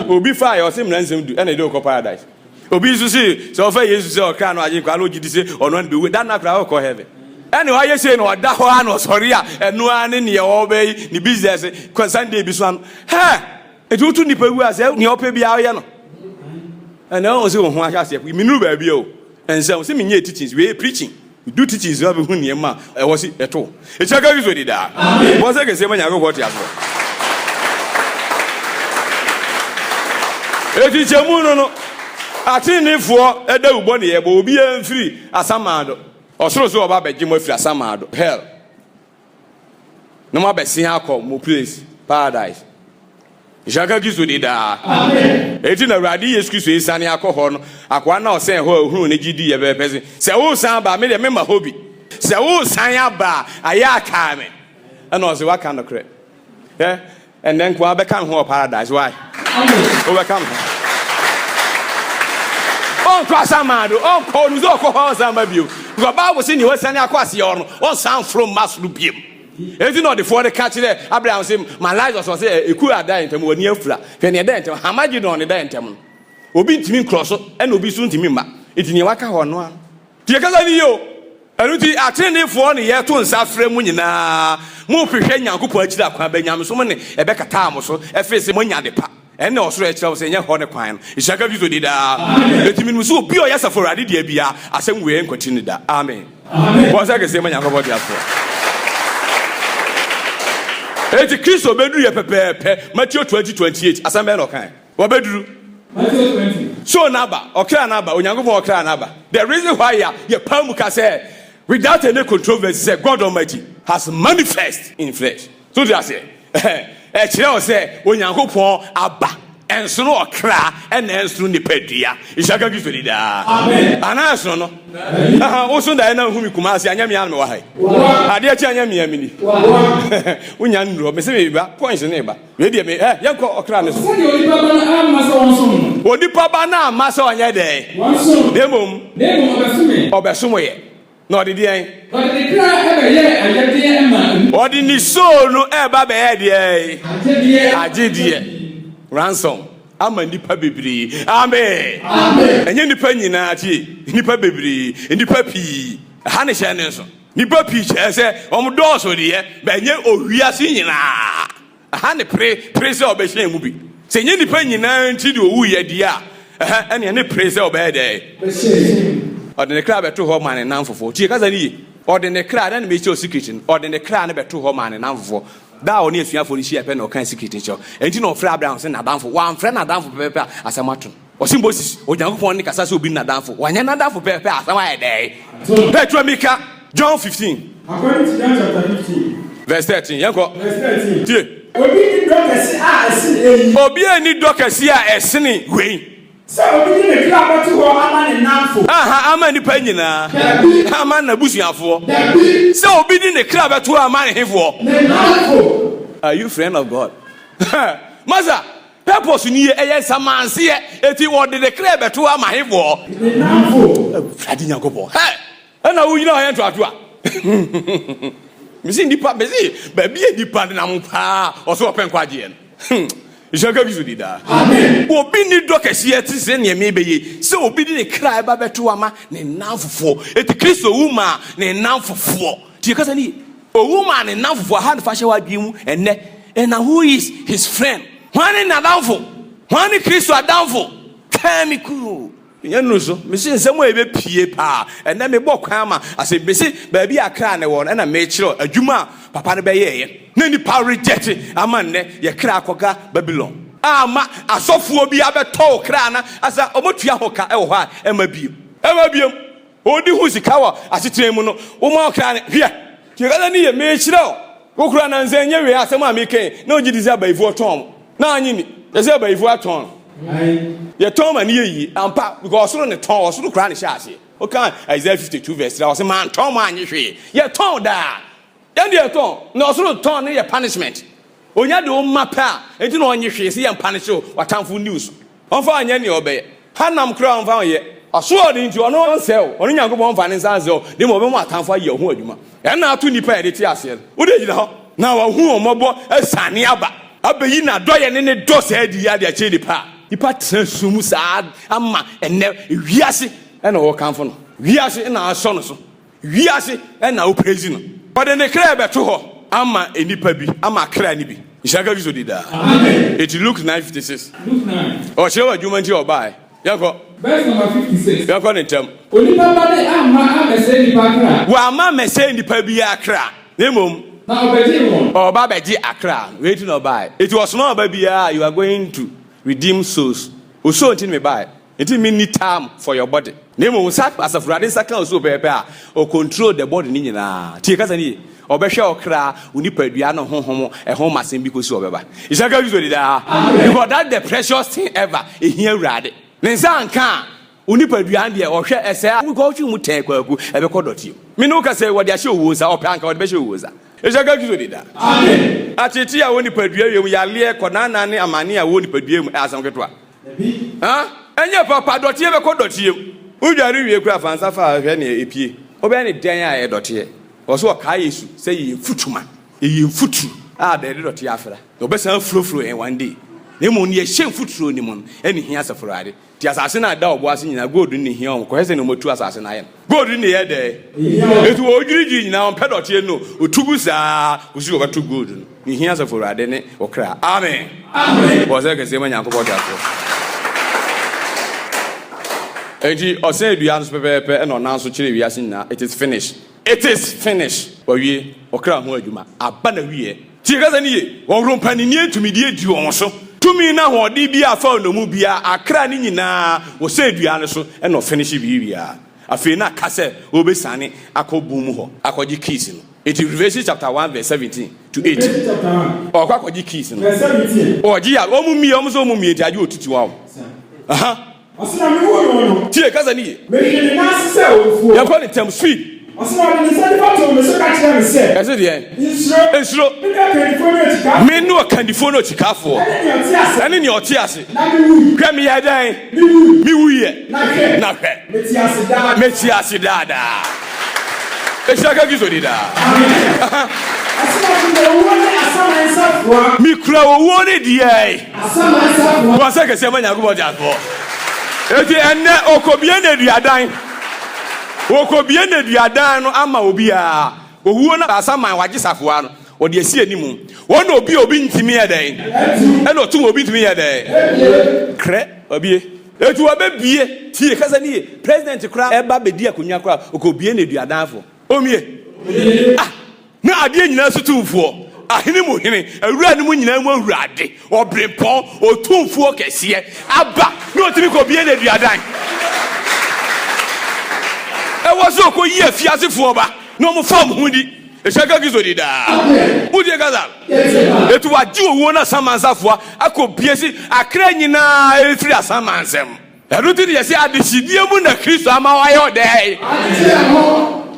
obi fa yo sim ransem du na dey ko paradise obi su si so fa Jesus say oka no aje kwa no gidi say ono be we that na kra ko heaven ene wa ye say no da ho ano sorry a eno ane ne wo be ni business kwa Sunday bi so an ha etu tu nipa wu ase ne opa bia ye no ene o se ho ahia se mi nu ba bia o ense o se mi nye teachings we preaching do teachings you have who near ma was it at all. It's a good with that. Was I can say when I go what you have. It is a moon. I think if for a double body, will be free as some mad or so about Jim with as some mad. Hell. No more best see how come, please. Paradise. Jaka gizu di da. Amen. Eti na radi excuse is ani alcohol no. Akwa na o say ho hunu ne gidi ye be pese. Se wo san ba me de me ma hobi. Se wo san ya ba aya ka me. And o say wa kan no kre. Yeah. And then kwa be kan ho paradise why? Amen. O be kan. On kwa samado, on ko nu zo ko ho san ba bio. Because Bible say ni wo san akwase yo no. On san from maslu biem. If you know the for the catch there, Abraham said, my life was say, a cool dying to me near flat. Penny dent, how much you know on the dentam? Obi to me cross and will be soon to me. It's in your waka or no. Tiakazio, I don't think I trained for 1 year to suffer munina. More pretend young couple that Benyam so many a Becca Tam or so, a face when you're the pa. And no stretch of saying, Honor crime. It's a good did that. Let me so pure yes for a dear beer, as some way and continue that. Amen. Was I can say when you're about that. Eti Kristo bedru ye pepepe Matthew 20:28 asambe no kan wo bedru Matthew 20 so naba okra naba onyankopon okra naba the reason why ye pamuka say without any controversy say God Almighty has manifest in flesh so they say kire o say onyankopon aba enso no okra en enso ni padua ishaka Kristo dida amen anaso no o so da na humi kumase anyame an me wa hai ade achi anyame amini unya ndro me se me ba points ne ba we de me yanko okra ne so odipa ba na amasa onye de demom obesumo ye no de den odi ni so no e ba be ye de agedie ransom ama nipa bebiri amen amen enye nipa nyina ti nipa bebiri nipa pi ha ne hye ne so nipa pi che se omdo so de ye be nye owiase nyina ha ne pre se obehye mu bi se nye nipa nyina nti de owu ye de a ene ne pre se obeh de odene kra beto ho man nan fofo ti kaza ni odene kra na me che secret odene kra na beto ho man nan fofo da oni esuafo ni hia pe na o kan secret cho enti na ofra Abraham se nadamfo wan fra nadamfo pepe asamato osimbosis ojankopon ni kasa se obi nadamfo wanya nadamfo pepe asama e dey Petro Mika John 15 according to John chapter 15 verse 13 yanko verse 13 tie obi ni dokasi a esini wei so obi ni kira batu ho ama ne namfo ama ni pa nyina ama na busuafo so obi ni kira batu ama ne hefo are you friend of God maza purpose ni eye samanse eti wo de kira batu ama hefo ne namfo fradi nyakopo na wo nyina yan to ato a misi ndipa misi ba bi ndipa na mpa o so openkwaje no Ishaka gizu dida amen obi ni dokasi eti se ne me beye se obi ni kra ba beto ama ne namfofo eti Kristo wuma ne namfofo ti kasa ni owuma ne namfofo ha ne fa hye wadwemu enne and who is his friend wani na damfo wani Kristo adamfo kamiku nyanu so mesi nsemo ebe pie pa enne me bokwan ma ase besi ba bi akra ne won na me kiro adwuma papa ne beye na ni power reject ama ne ye kra akoga Babylon ama asofo bi abeto kra na asa omotua hoka e wo ha e ma biem odi hu sika wa asetire mu no wo ma kra ne hwe ti ga ni ye me kiro wo kra na nze nya we asem a me ken na ogi dizi abaifu oton na anyi ni dizi abaifu aton ye ton ma ni yi ampa because so ne ton so kra ne sha ase o kan Isaiah 52 verse 3 o se man ton ma anyi hwe ye ton da ye ton na so ton ne ye punishment onya de o mapa enti na onye hwe se ye punish o watamfo news onfa anya ne obeye hanam kra onfa ye aso odi nti ono nsel ono nyankopon onfa ne nsanze o de mo be mo atamfo aye ho adwuma e na ato nipa e de ti ase wo de gina ho na wa hu omobo asane aba abeyi na doye ne do sa adi ya de ache nipa nipa transum sa ama ene wiase e na wo kanfo no wiase na aso no so wiase e na wo praise no but ne kra be to ho ama enipa bi ama kra ni bi ishaka gizo dida amen it Luke 9:56 Luke 9 o chewa adwuma nti obai Yanko. Verse number 56. Yanko ne tem. Onipa ba de ama amese nipa akra. Wa ama mese nipa bi akra. Nemom. Na obeji won. Oba beji akra. Waiting no buy. It was not about bia you are going to redeem souls. Oso until me buy. It mean time for your body. Nemom sak as of radin sakan oso pepe o control the body ni nyina. Tie kasa ni obehwe okra unipadua no honhom ehom masem bi kosi obeba. Isaka use di da. Because that the precious thing ever ehia urade. Nensa anka unipadua de ohwe ese we go twu mu ten kwaku ebekọ doti. Me no ka say wo de ahye owuza opanka wo de behye owuza. Isaka use di da. Amen. Atiti a unipadua yem yale konana ne amane a unipadua mu asam ketwa. Ha? Enye papa doti ebekọ doti. Udware wie kura fansa fa hwe ne epie. Obe ne den a e doti. Also ka Yesu say ye futuma. Ye futu. Ah de doti afra. Obesan frofro en one day. Nemo ne hye futuro ni mon. Eni hia safurade. Ti asase na da obo ase nyina gold ni hia on. Ko hese ne motu asase na ye. Gold ni ye de. Etu odwirigi nyina on pedoti no. Otugu sa usi obetu gold no. Ni hia safurade ne okra. Amen. Amen. Bo se ke se manya ko bo ta ko. Eji ose edua no pepepe e no nanso kire wiase nyina. It is finished. It is finished. Wawie okra ho adwuma aba na wie. Tie kasa ni ye. Wo rompani ni etumi die di won so. Tumi na ho de bia afa no mu bia akra ni nyina wo se edua no so e no finish bi bia. Afi na kase obesane akobum ho. Akoji keys no. It is Revelation chapter 1 verse 17 to 18. Chapter 1. O kwakoji keys no. Verse 17. Oji ya omu so omu mi entaje otutu wa. Aha. Asina mi wo no. Tie kasa ni ye. Me hwe ni na se ofuo. Ya call it term sweet. Asina mi se di fato me so ka kire me se. Ese de. Insuro. Me ka kanifo no chika. Me no kanifo no chikafo. Ene ni oti ase. Na mi wu. Kwa mi ya dan. Mi wu ye. Na hwe. Na hwe. Me ti ase da. Eshaka gizo di da. Asina mi wo ni asama nsafo. Mi kura owo ne die. Asama nsafo. Wa se kese manya go jafo. Eti enne okobie na duadan. Okobie na duadan no ama obi a. Owuo na asama wagisafo ano. Ode esi animu. Wona obi ntimi ye den. Ena otum obi ntimi ye den. Kre obi. Etu obebie tie kasa ni president kura eba bedi akonwa kura okobie na duadanfo. Omie. Ah, na ade nyina sutumfo. Ahene mu hene, awura ne mu nyina mu awurade. Obrepon, otumfo kese aba. No timi ko bie na duadan. E wozo ko yi afiasefo ba. No mo fam hudi. E shaka gizo di da. Mudi gaza. Etu waji owo na samansafo akobie si akra nyina efiri asamansem. Eruti de se adeshidie mu na Kristo ama wa yo dey.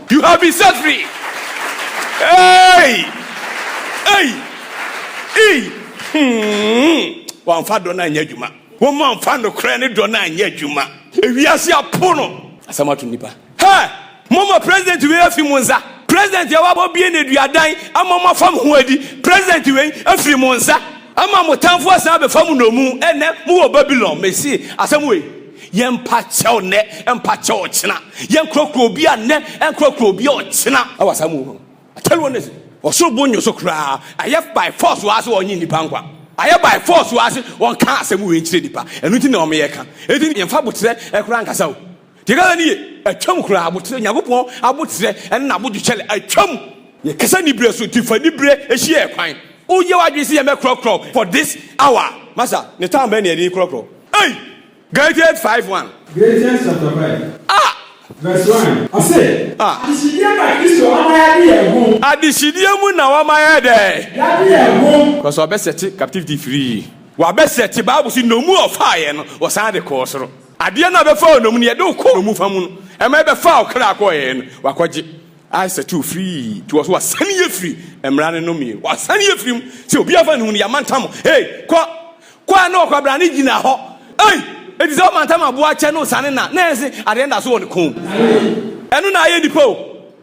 You have been set free. Hey! Wan fa do na nya djuma. Wo man fa no kra ne do na nya djuma. Ewiase apono. Asama to nipa. Hey! Mama president we afi munza. President ya wabo bie na duadan amama fam ho adi. President we afi munza. Ama motamfo asan be fam no mu ene mu wo Babylon. Mesi asam we yempa chew ne empa chew china. Yen krokro bi ane en krokro bi o china. Awasamu ho. Tell one this. Oso bonyo so kra ayef by force was onyi nipa nkwa ayef by force was on ka asem we nchire nipa enu ti na o me ye ka eti yemfa botre e kra nkasa o tigala ni atwam kra abotre nyagopon abotre en na bodu chele atwam ye kasa ni bre so tifa ni bre ehie e kwan o ye wadwe si ye me krokro for this hour masa ne time be na ye krokro hey Galatians 5:1 Galatians chapter 5 verse 1 I say adishidie na Kristo amaya de ehun adishidie mu na wa maya de ya de ehun because obeseti captivity free wa beseti Bible si no mu of fire no wo san de ko soro ade na be fa no mu ne ye de ko no mu fa mu no e ma be fa okra ko ye no wa kwaje I set you free to was san ye free emra no mi wa san ye free se obi afa no ya mantam hey kwa na okwa ne gina ho hey it is all mantam aboa che no sane na ese ade nda so won ko enu na aye dipo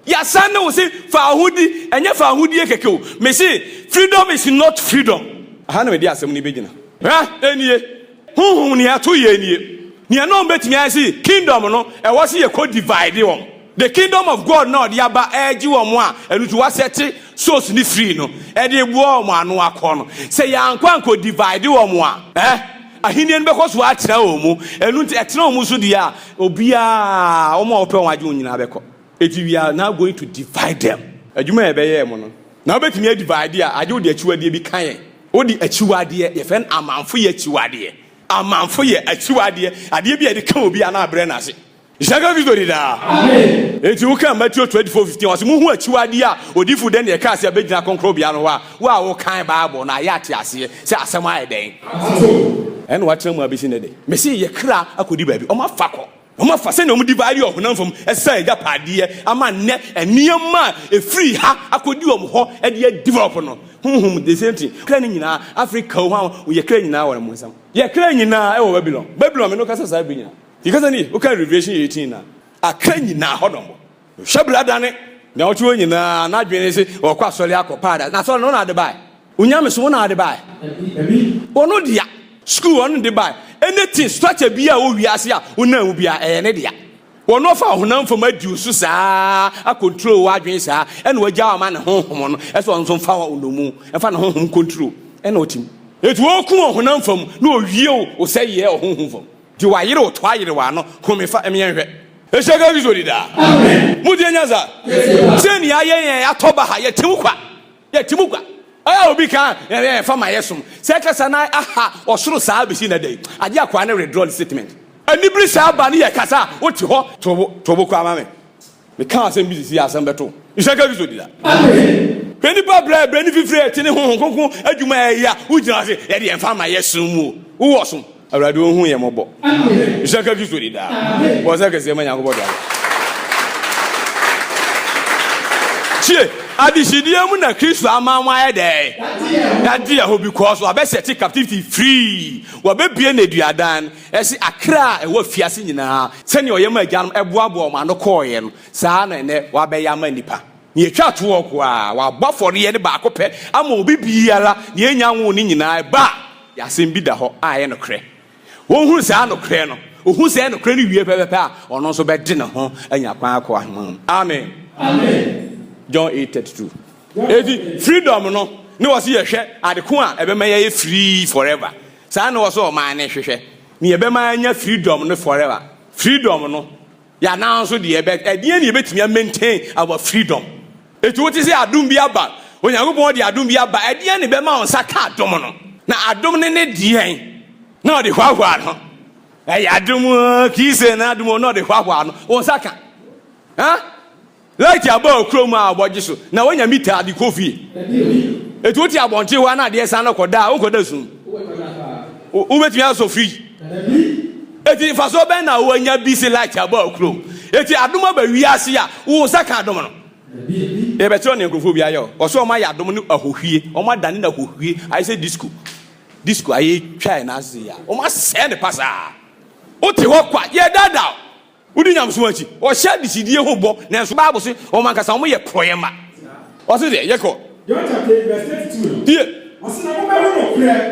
ya san no se fa ahudi enye fa ahudi ekeke o me say freedom is not freedom aha na me di asem ni begina ha enie huhum ni ato ye enie ni no betimi ase kingdom no e wo se ye co divide won the kingdom of God no dia ba eji wo mo a enu tu wasete source ni free no e de buo mo anu akọ no se ya anko divide wo mo a ahini en be ko so atena o mu enu nti etena o mu so dia obia o ma ope waje onyina be ko eti we are now going to divide them adwuma e be ye mo no na obetimi divide a aje odi achiwade bi kan odi achiwade ye fen amanfo ye achiwade amanfo ye achiwade ade bi e de kan obi ana abre na ase Isaga victory da. Amen. Eti wo kan Matthew 24:15 wase mu hu achiwade a odifu den ye ka ase abegina konkro bia no wa wo kan Bible na ya ate ase se asem aye den. En wa tram abisi ne de. Me se ye kra akodi ba bi o ma fakọ. O ma fa se na o mu divide o honam fam esa eja pade ama ne eniema e free ha akodi o mo ho e de develop no. The same thing. Kra ni nyina Africa ho ye kra nyina wo mo nsam. Ye kra nyina e wo Babylon. Babylon me no kasa sa bi nyina. Because any okay Revelation 18 na akanyi na hodombo hwebrada ne na otu nyina na adwene se okwa sole akopada na so no na de bai unyame so na de bai ono dia school ono de bai anything structure bia wo wiase a una wu bia ne dia wono fa honam fam adiu so saa a control wa adwene saa ene wagya ma ne honhom no eso nso fa wa onomu e fa ne honhom control ene otim etu okun honam fam na owie o seye o honhom fam di wa yire o to ayire wa no komefa emienhwe eshaga bizori da amen mudi anyaza se ni ayen atoba ha yetimukwa aya obi kan fa ma yesum se kasa na aha osoro saa besi na dai age akwa na withdrawal statement anibri saa ba ne yakasa oti ho tobo kwa mame me kan asem bi si asem beto eshaga bizori da amen peni pa bra ni fifre tini honkon adwuma ya ujina se ye de fa ma yesum mu wo som awrade ohun ye mobo isaka victory da wo saka se manya ko da chie adishidie mu na Kristo amanwa ye de dadi ya ho because wa be set captivity free wa be bie na duadan esi akra e wa fiase nyina se ne oyema agyanum eboabo ma no koye no saa na ne wa be ya ma nipa ni etwa to wo ko a wa bofore ye ne ba akopɛ ama obi biara ne enya wo ni nyina ba ya sembi da ho a ye no kre won hu sa no kre no ohun se no kre ni wie pepepe a ono so be de ne ho anya kwan akwa amen amen John 8:32 edi freedom no ne wose ye hwe adeko a ebe ma ye free forever sa na wose o man ne hwehwe ne ebe ma anya freedom no forever freedom no ya na so de ebe edie ne ebetumi maintain our freedom eti wo ti se adom bi aba onyankopon de adom bi aba edie ne be ma on saka adom no na adom ne dien na de hwahwa no adom kise na adom no de hwahwa no on saka ha like about kroma aboje so na wonya mita de kofi etuoti abonte wa na de san koda okoda sun wo betumi aso free eti faso ben na wonya bi se like about krom eti adom ba wiase a wo saka adom no e beto ne nkofo bi ayo oso o ma ya adom no ahohwie o ma dane na ahohwie I say disco aye twa na ase ya o ma send pasa o te ho kwa ye dada udi nyamso achi o hye disidie ho bo na so Bible se o man kasa o ye proyema o se de ye ko John chapter verse 32 die o se na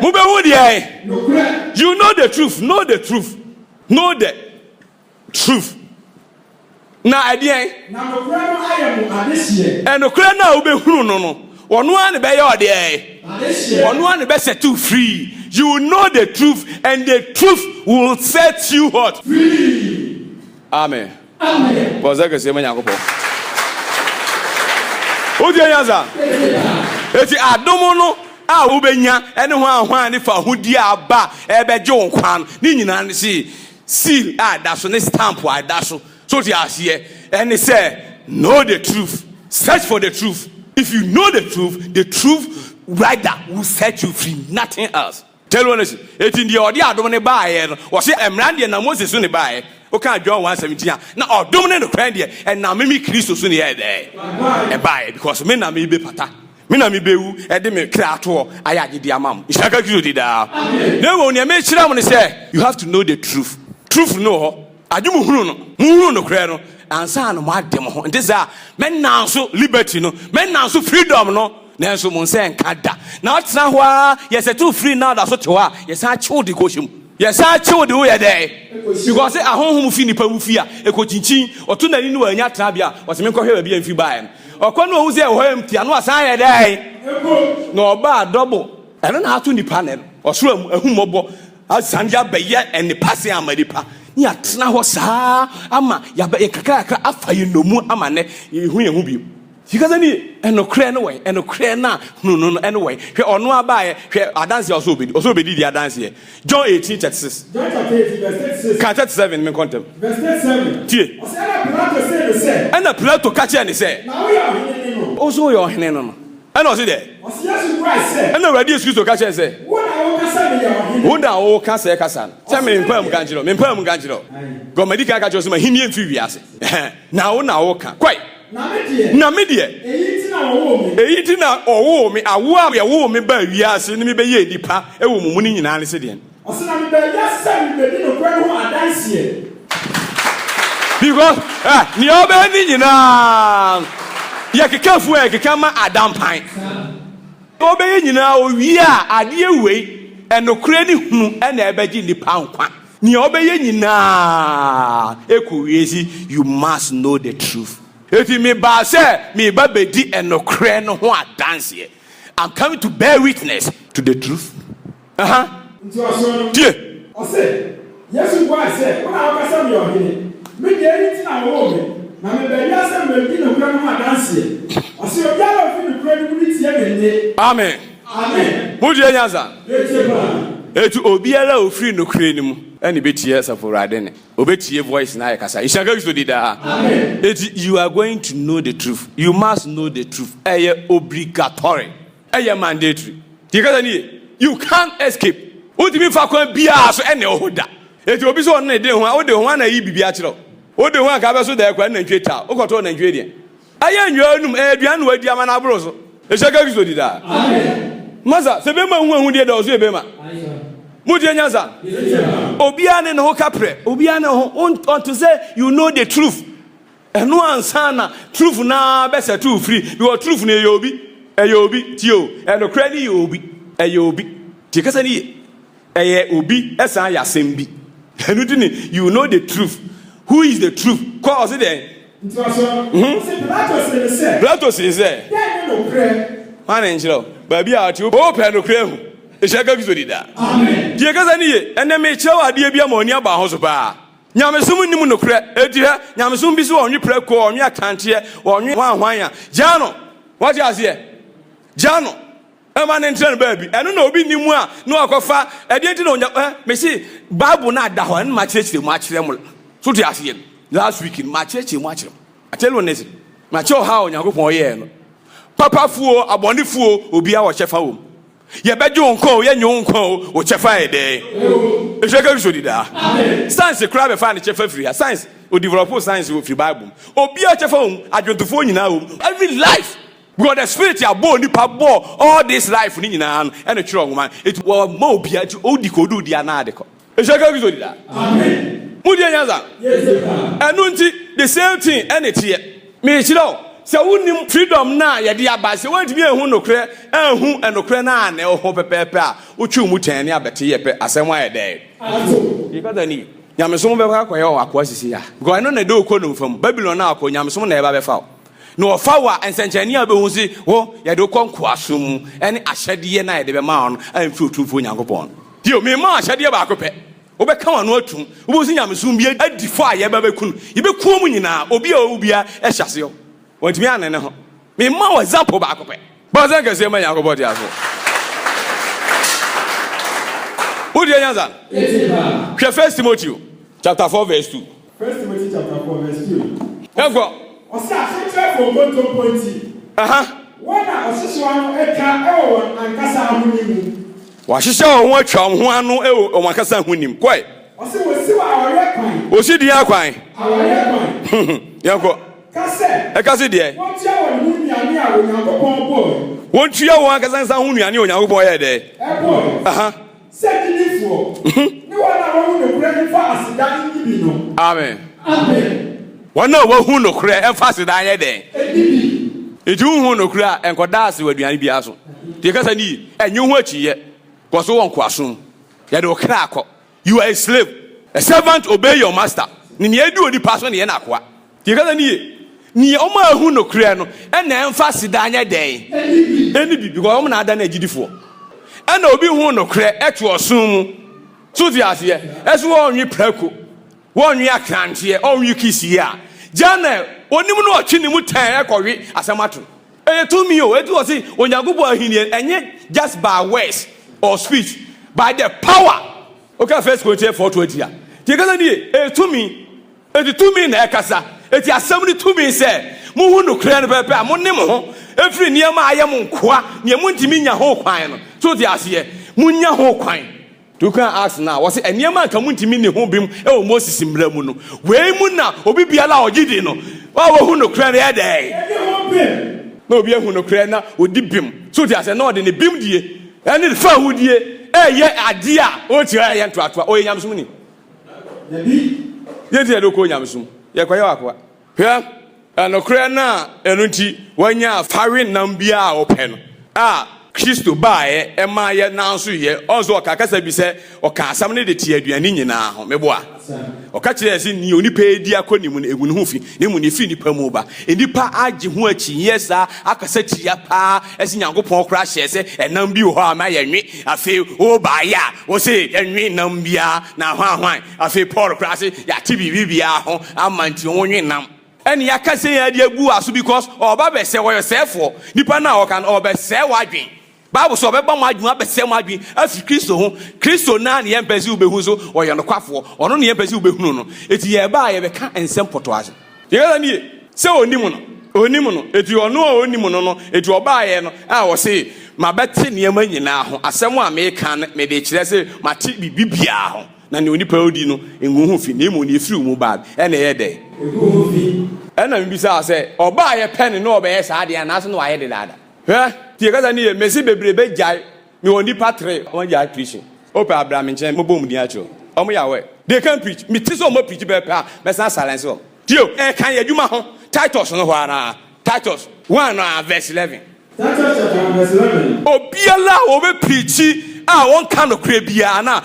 mo be hu die you know the truth know the truth na adie na no kra no ayemo adehie e no kra na obe hunu no ono an be ye ode ono an be set you free you will know the truth and the truth will set you what free amen Pozaka se manya kopo odi anyaza eti adomo no a wo benya ene ho ahwan ne fa hodi aba ebeje wonkwan ni nyina ne si seal a da so ne stamp a da so ti asiye ene say know the truth search for the truth if you know the truth right that will set you free nothing else tell one esi eti ndi odi adomo ne baaye no wo se emrande na Moses so ne baaye o ka John 1:17 na odom ne no kwan de e na memi Kristo so ne ye de e baaye because me na me be pata me na me bewu e de me kra to ayaje di amam isaka Kristo di da na wo ne me kira mo ne say you have to know the truth no ho adwum hunu no kra no ansa no mo adem ho ndeza men na so liberty no men na so freedom no na so mo nse nka da na otena ho a yes too free now da so te ho a yes a chill the goshim yes a chill the way there because ahonhom fi nipa mu fi a ekochinchin oto nani no anya tena bia o se me nkɔhwe ba bia mfi bae okɔ no ohu se ho empty ano asan ye there no ba double eno na ato nipa ne osoro ahumɔbɔ Azania beye and the passing amadipa. Ya tena hɔ saa ama ya be kakra afa yi no mu ama ne hu ye hu bi sikaza ni enokre no we enokre na no anyway hwe ono abaaye hwe adanse also obedi di adanse John 18:36 John chapter 18 verse 36 37 me contem verse 37 tie o say na Pilato ka che ne say na wo ya ohene no oso yo ohene no na o se de o say Yesu Christ say na Awurade Yesu Kristo ka che say Wunda wo ka say kasa tell me mpam ganjiro go medical ka che so ma hini mfi wiase na wo ka kwai na me de eyi ti na owo mi awo a ye wo mi ba wiase ni mi be ye nipa e wo mumu ni nyina ne se de o say na me be yasa me be no kwan ho adanse because ni obe ni nyina ye kekafu e kekama adampan obe ye nyina o wi a ade ewei enokure ni hunu ena ebeji nipa nkwa ni obe ye nyina ekuwiesi you must know the truth. If me ba say me ba bedi enokure no ho adanse I'm coming to bear witness to the truth. Tie o say Yesu Christ say when I say me ohene me dey anything I want na me be yasa me bi no kura no adanse o say obi ala fi no kura no ni tie me ne amen Muji enyanza etu obiara ofiri no kure ni mu ene betie safurade ne obetie voice na yakasa ishaka yuso dida amen etu you are going to know the truth. You must know the truth. Eye obligatory, eye mandatory. You can't escape. Utimi fa kwan bia so ene ohoda etu obi so no de ho a ode ho na yi bibia kire ode ho aka be so da kwa na ntweta ukoto na ntwe de aye nwanum aduan wadi ama na abro so ishaka yuso dida amen Maza, sebema hu de da ozo ebema. Mudi enyanza. Obia ne no kapre. Obia ne ho to say you know the truth. Eno ansa na truth na be set to free. Because truth na eyobi tio. Eno kra ni obi. Eyobi. Ti kasa ni eye obi esa ya sembi. Eno di ni you know the truth. Who is the truth? Kwa ozo de. Plato say. Man angel. Baby out you open no krem e shaka bizo dida amen die kaza ni ye ene me chewa ade bia ma oni aba ho so ba nyamesum nim no kre edi ha nyamesum bi so onwe preko onwe akante onwe hwan ya jano what you say jano e ma ne ntren baby eno na obi nimu a no akofa ede enti na onya me see bible na da ho en ma chire mu akire mu so to ase last week ma chire mu akire I tell you honestly ma cho ha Onyankopon ye no Papa fuo aboni fuo obi a wo chefa wo ye bejo nko ye nyu nko o chefa e de e sheka so dida science kra be fa ne chefa free science o develop science wo free bible obi a chefa wo adwontifo nyina wo every life God the spirit ya bo nipa bo all this life ni nyina no e ne twiro ngoma it wo ma obi a ti odi ko do dia na adeko e sheka so dida amen mudi anyanza yes sir enu nti the same thing ene tie me chiro se wonim freedom na ye de abase wantimi ehun nokre ehun enokre na na ho pepepe a utwu mu tani abete ye pe asem aye de because ni nyamesom be kwa ye o akwa sisi ya because no na de okonu fam Babylon na akwa nyamesom na ye ba be fa no fa wa ensenchani abehun si wo ye de konko asum ene ahyede na ye de be ma on amfi otumfo Nyankopon dio me ma ahyede ba akopɛ obe ka wano atum obo si nyamesom bi adi fa ye ba be kunu ye be kuo mu nyina obi a obia e hyase yo want me anene ho me ma example ba akopɛ ba za ka se ma Nyankopon dia so Udi anyanza hwe 1 Timothy chapter 4 verse 2 1 Timothy chapter 4 verse 2 Enko osa so for gonto pointi wana osiswa no eka ewo ankasa ahunimu wa hihye ho atwa ho ano ewo ankasa ahunim kwai osi wosiwa awore kwan osi dia kwan awore kwan yanko kase de won tia won hunuane a Onyankopon boy won tia won ankasa hunuane Onyankopon ye de Sedinifo. Ni wana wa hu no kure ni fa asida ni bi no. Amen. Amen. Wana wa hu no kure en fa asida ye de. Edibi. Eju hu no kure en koda ase waduane bi aso. Te kasa ni enyu hu achiye. Koso won kwasom. Ye de okra akọ. You are a slave. A servant obey your master. Ni edu odi paso ne ye na akwa. Te kasa ni o ma hu no kure no en na en fa asida ye de. Edibi because o na ada na agidifo. And obi hu no kre etu osum So the asie esu won wi prako won wi akrantie on wi kisia jana onim no otwe ne mu tan ekɔwe asamato to me o etu osi onyagobo ahini enye just by words or speech by the power. Okay, first Corinthians 4:20 ya tie kasa die to me na ekasa eti asɛm ni to me say mu hu no kra no pepe a mo nim ho efiri niam ayɛ mo nkoa ne mu ntimi nya ho kwan no so the asie mu nya ho kwan. You can ask now. Was it a Niaman community in home beam? Oh, Moses in Bremuno. Where Muna, Obi Biala or Gidino? Oh, who no cranny a day? No, be a who no cranna would dip him. So there's a nod in the beam, dear. And in far would ye, yeah, idea. What's your eye and track or Yamsuni? Yes, I don't call Yamsum. Yaquaqua. Here, and no cranna, and unti, when ya firing Nambia open. Ah. Christo bae emaya nanso ye onzo okakasa bi se okasam ne de tie aduane nyina ho meboa okakire se ni onipa edi akonimu ne egu ne ho fi ne mu ne fi nipa mu ba enipa age ho achi yesa akasa tia pa esi nyankopon kra hye se enam bi ho ama ye nwe afi o ba ya wo se enwe nam bia na hwan afi Paul kra se ya tibi bibia ho amanti onwe nam eni yakase ya de agu aso because oba be se wo yosefo nipa na o kan oba se wadwen Bible so beba mo adwuma be sem adwen afi Kristo ho Kristo na ne yempezi ubehu so oye no kwafo ono ne yempezi ubehunu no eti ye ba ye be ka ensem potoage ye ga ni se onimu no eti ono onimu no eti oba ye no a wo se mabete ne yema nyina ho asem a me kan me de kire se mate bibia ho na ne onipa odi no engu ho fi ne mu ne efiri mu bad e na ye de engu fi e na mbisa se oba ye pen no oba ye sa de anaso no wa ye de dada tie kasa ni mesi bebrebe jai me woni patre on jai preaching ope Abraham nchen mo bom ni acho omo ya we they can preach me tiso mo preach be pa me san silence o tio kan yadwuma ho Titus no ho ana Titus 1:11 Titus chapter verse 11 obiala obe preach a won kan no kra bia na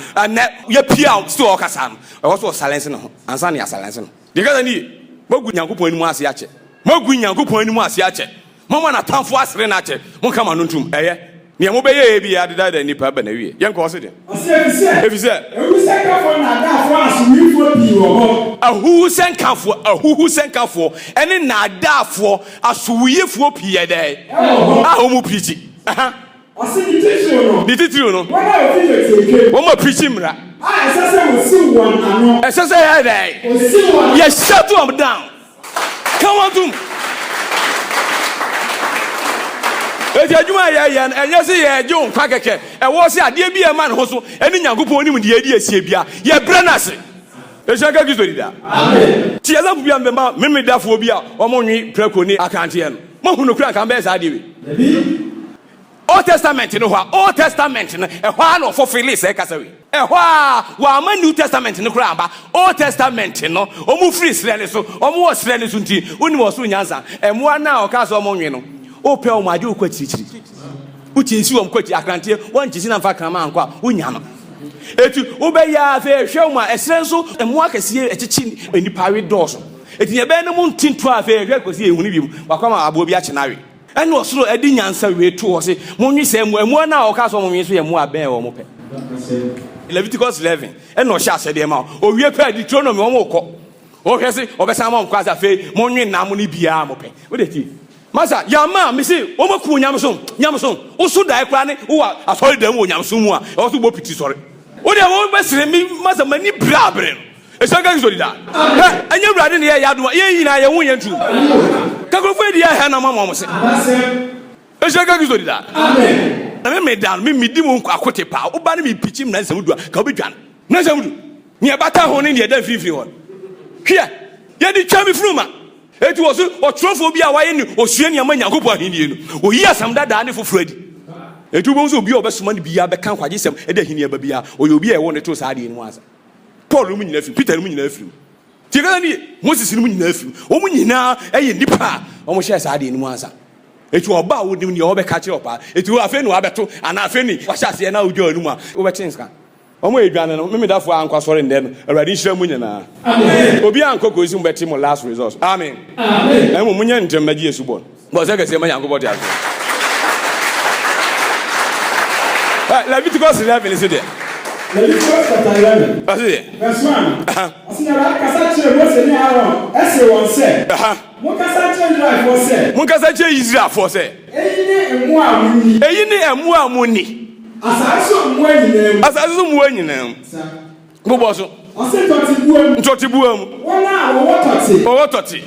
ya pia still okasa no e was silence no ansa na silence no tie kasa ni mogu nyankopon ni mu ase ache mogu nyankopon ni mu ase ache Mama na tamfo asre na che mo kama no ntum eye ne mo be ye bi adeda da nipa ba na wie yen ko se de efise ewu senkafo na dafo asumifo bi wo ahuhu senkafo ene na dafo asuwiyefo pie de homu preach ase ni titiro no wona o fi teke wo mo preach mra esese wo si won ano esese ya dey o si won yes shut them down come on to eti adwuma ya enye se ye je nkwa keke e wo se ade bi e man ho so eni nyankopon nim de edi asie bia ye brenase e shaka Kristo dida amen ti yaza bia mbema memedafo bi a omo nwi prako ni akante no mo hu no kura kan be sa de bi Old Testament no ho Old Testament no e ho na ofofili se kasa wi e ho wa ma New Testament no kura aba Old Testament no omu free Israel so omu wo Israel so nti uni wo so nyansa e mo na o ka so omo nwi no ope o maje okwa chirichiri uchinsi wo mkwachi akrantie wanchisi na mfa krama ankwa unya no eti ubeya afa hwema esrenso emu akese echichi enipa we doso eti ye be ne mu ntinto afa hwe kosi ehunu bi wakoma abo bi ache nawe ene osoro edi nyansa we to ho se munwi se emu na o ka so munwi so ye mu aben wo mo pe Leviticus 11 ene o sha asede ma o wie pa Deuteronomy wo mo ko o hwese obesa ma nkwa afa munwi nam ni bia mo pe wo de ti Masa yama me say o maku nyamson o so dai kra ne wo asori dam wo nyamson mu a o so bo piti sori o de wo besire mi masa mani brabre no e sanga Kristo dida anya brade ne ye yadoma ye yina ye wo yantu kakrofo di ya na mama mo se e sanga Kristo dida amen na me dan me di mo akote pa o ba ne me pichi na nsam dua ka obi dwan na nsam du ne bata ho ne dan free ho hia ye di twa me fruma eti wo so otrofo bi a waye ni osue ne amanyankopɔ ahenie no oyi asam dada ne foforo adi eti wo so obi a obesoma ne bia be kan kwaje sem eda ahenie ba bia oyi obi a ewo ne to saa de no asa Paul mu nyina fi Peter mu nyina fi ti ga ni Moses mu nyina fi o mu nyina eye nipa o mo hye saa de no asa eti oba a wodim ne o be ka kire opa eti wo afa ni wa beto ana afa ni wa hye ase na ojo anu mu a wo be chenska omo edwane no memedafo ankwa sori nde no awrade nhira mu nyina amen obi ankoko isi mbeti mo last resort amen amen emu munye ntemaji Yesu bon bo se kese manyanko bodi aso Leviticus 11 is there Leviticus chapter 11. Verse 1. Asinara kasa chere Mose ni Aaron. Ese won say. Mo kasa chere Israel for say. Mo kasa chere Israel for say. Eyi ni emu amuni. Asaso mu anyinam. Asaso mu anyinam. Gbogbo so. Ose totibuam. Totibuam. Wona wo toti. Wo toti.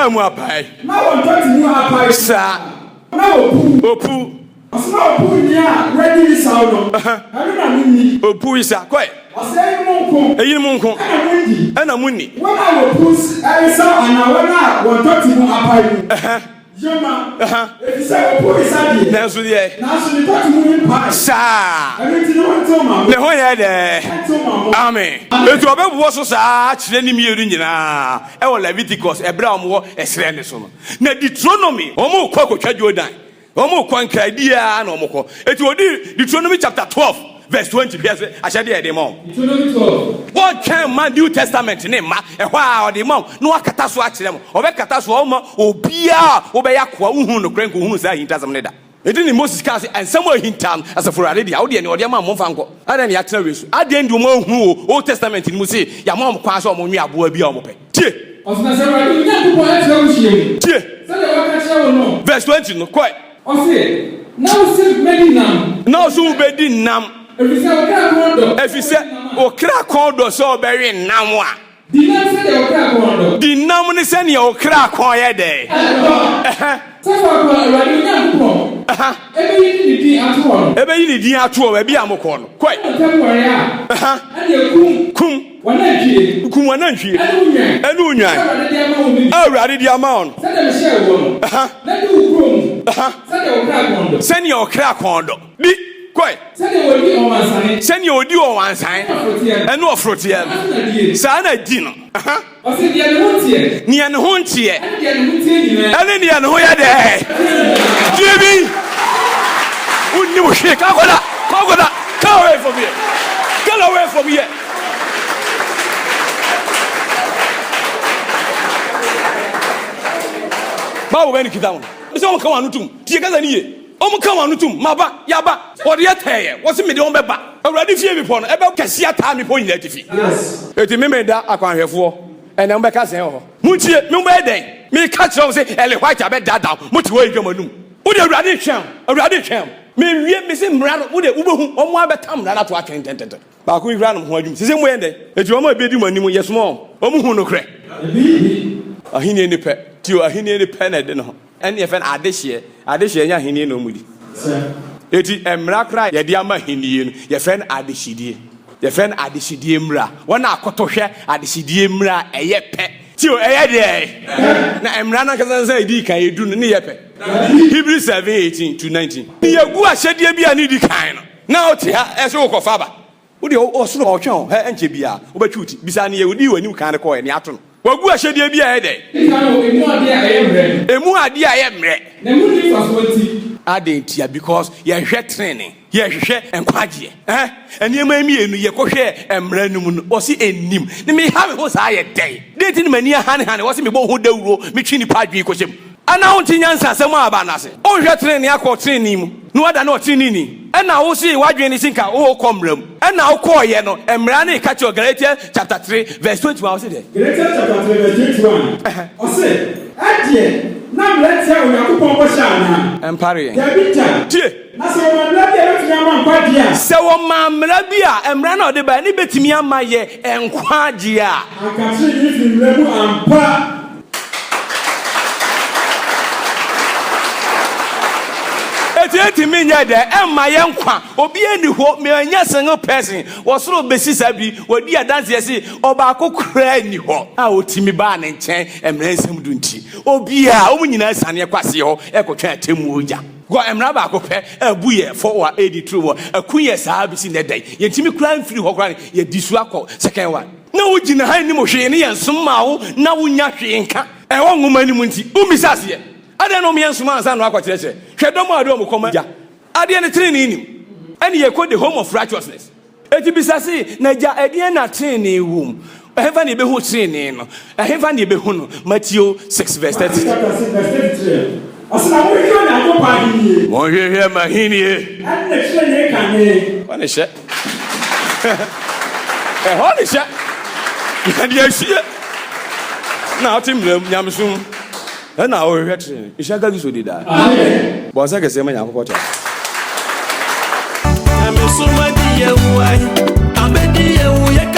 Emu apai. Na wo toti mu apai. Sa. Na opu. Opu. Ose opu ni a ready is out no. Ani na munni. Opu isa. Koi. Ose munko. Eyi munko. Ana munni. Wona opu isa ana wona wo toti mu apai. Joma. Efisa opu isa di. Na so die. Na so ni toti mu apai. Sa. Ani ti no nto ma. Ne ho ye de. Amen. Etu obebuwo so saa kire ni mieru nyina. E wo Leviticus ebra omwo esre ne so no. Na Deuteronomy omo kwa kotwa Jordan. Omo kwa nkradia na omo ko. Etu odi Deuteronomy chapter 12 verse 20 biase ahade e de mo. Deuteronomy 12. What can man New Testament ne ma e hwa o de mo no akata so akire mo. Obekata so o ma obia obeya kwa uhun no krenko uhun sa hintasam ne da. Edini Moses ka say ansam o hintam as for already how de ne o de ma mo fanko ada ne atena wesu ade ndi mo hu Old Testament ni mo say ya mo kwa so mo nwi aboa bia o mo pe tie osna se ra ni nyapo po etra wo hie tie se de wa ka kire wo no verse 20 no koi o say now say medinam now so bedi nam efise o kra kondo efise o kra kondo so be nam a dinam se de o kra kondo dinam ni se ne o kra kon ye de se fa ko ra ni nyapo ebe yi ni din ato ba bia mo ko no koi kum wana nhwie anu nwan awurade di amount send your crack on di koi send your odi on wansan enu ofrotie sa na di no o se dia ne hontie ni ane hontie ene ni ane ho ya de jibi unni mo she ka goda come away from here get away from here bawo beni kidawo so mo kan wanu tum tie kaza ni ye o mo kan wanu tum maba yaba o de yeteye wo se me de on beba awurade fie bi po no ebe kase ata mi po nyina tifi yes eti me da akwanhwefo ene mbe ka sen ho muntie me mbe den me ka kire wo se ele white abe dada mo ti wo idwamanum wo de awurade twem me wie me se mra wo de ubehu o mo abetam na to atwen tentente ba ko wira no ho adwum se mo yende eti o mo abedi manim yesomo o mo hu no kre ahini ni pe tio ahini ni pe na de no ene ye fe na adehye nya ahini no mudi eti emra kra ye de ama ahini no ye fe na adehidie mra wona akotohwe adehidie mra eye pe tio eye de na emra na kaza edi kan edu no ne ye pe Hebrews 7:18 to 19 ye gu ahyedie bia ne di kan no na oti ha ese wo kofa ba wo de o so no otwe ho enche bia wo betwuti bisa ne ye wodi wani kan ne ko ne ato no wagu ahyedie bia ye de emu ade a ye mre na mu ni fasoti adentia because ye hwe training ye hwe enkwagye eniema emienu ye kohwe emra num no o si enim ne me ha me ho sa ye den deti ne mani hane wo si me bo ho dawuro me twi ni padwi kohyem ana ho tinyansa asem aba na se o hwe training akọ training mu no wada na o training ni na wo si wadwe ni sinka o komram na wo koye no emra na ka che Galatians chapter 3 verse 21 o se de Galatians chapter 3 verse 21 o se adie na mletia Yakobon ko sha na empare ya bicha tie na se wo mra bia no tumi ama nkwaje a se wo mamra bia emra na o de ba ni betimi ama ye enkwaje a akachi ni fi mrebu ampa eti minya de emma ye nkwa obi eni ho me anya single person wo soro besi sabi wadi adanse yesi oba akokra ni ho a otimi ba ne nchen emra nsem du nti obi a o munyina sane kwase ho ekotwa atemu oja go emra ba akopɛ abu ye for wa 83 wo akuye saa bi si ne dai ye ntimi kra mfiri ho kra ye disu akɔ second one na wo gina ha ni mo hwe ne ye nsoma wo na wo nya hwe nka e wo ngoma ni mu nti umisase ye ade no me nsoma ansa no akɔkyerɛkyerɛ hwɛ dɔm ade o mo kɔma ja ade ne training nim ene ye kɔ the home of righteousness eti bisase na ja ade na training wum ehfa ne be hu training no ehfa ne be hu no Matthew 6 verse 30 asina wo hwe na go pa ni mo hwe ma hini ane hwe ne kan ne wane hye Holy shit. And yes, now Tim Yamsum. And now we're at Ishaka did that. Was I can say my young water. I'm so much, I bet you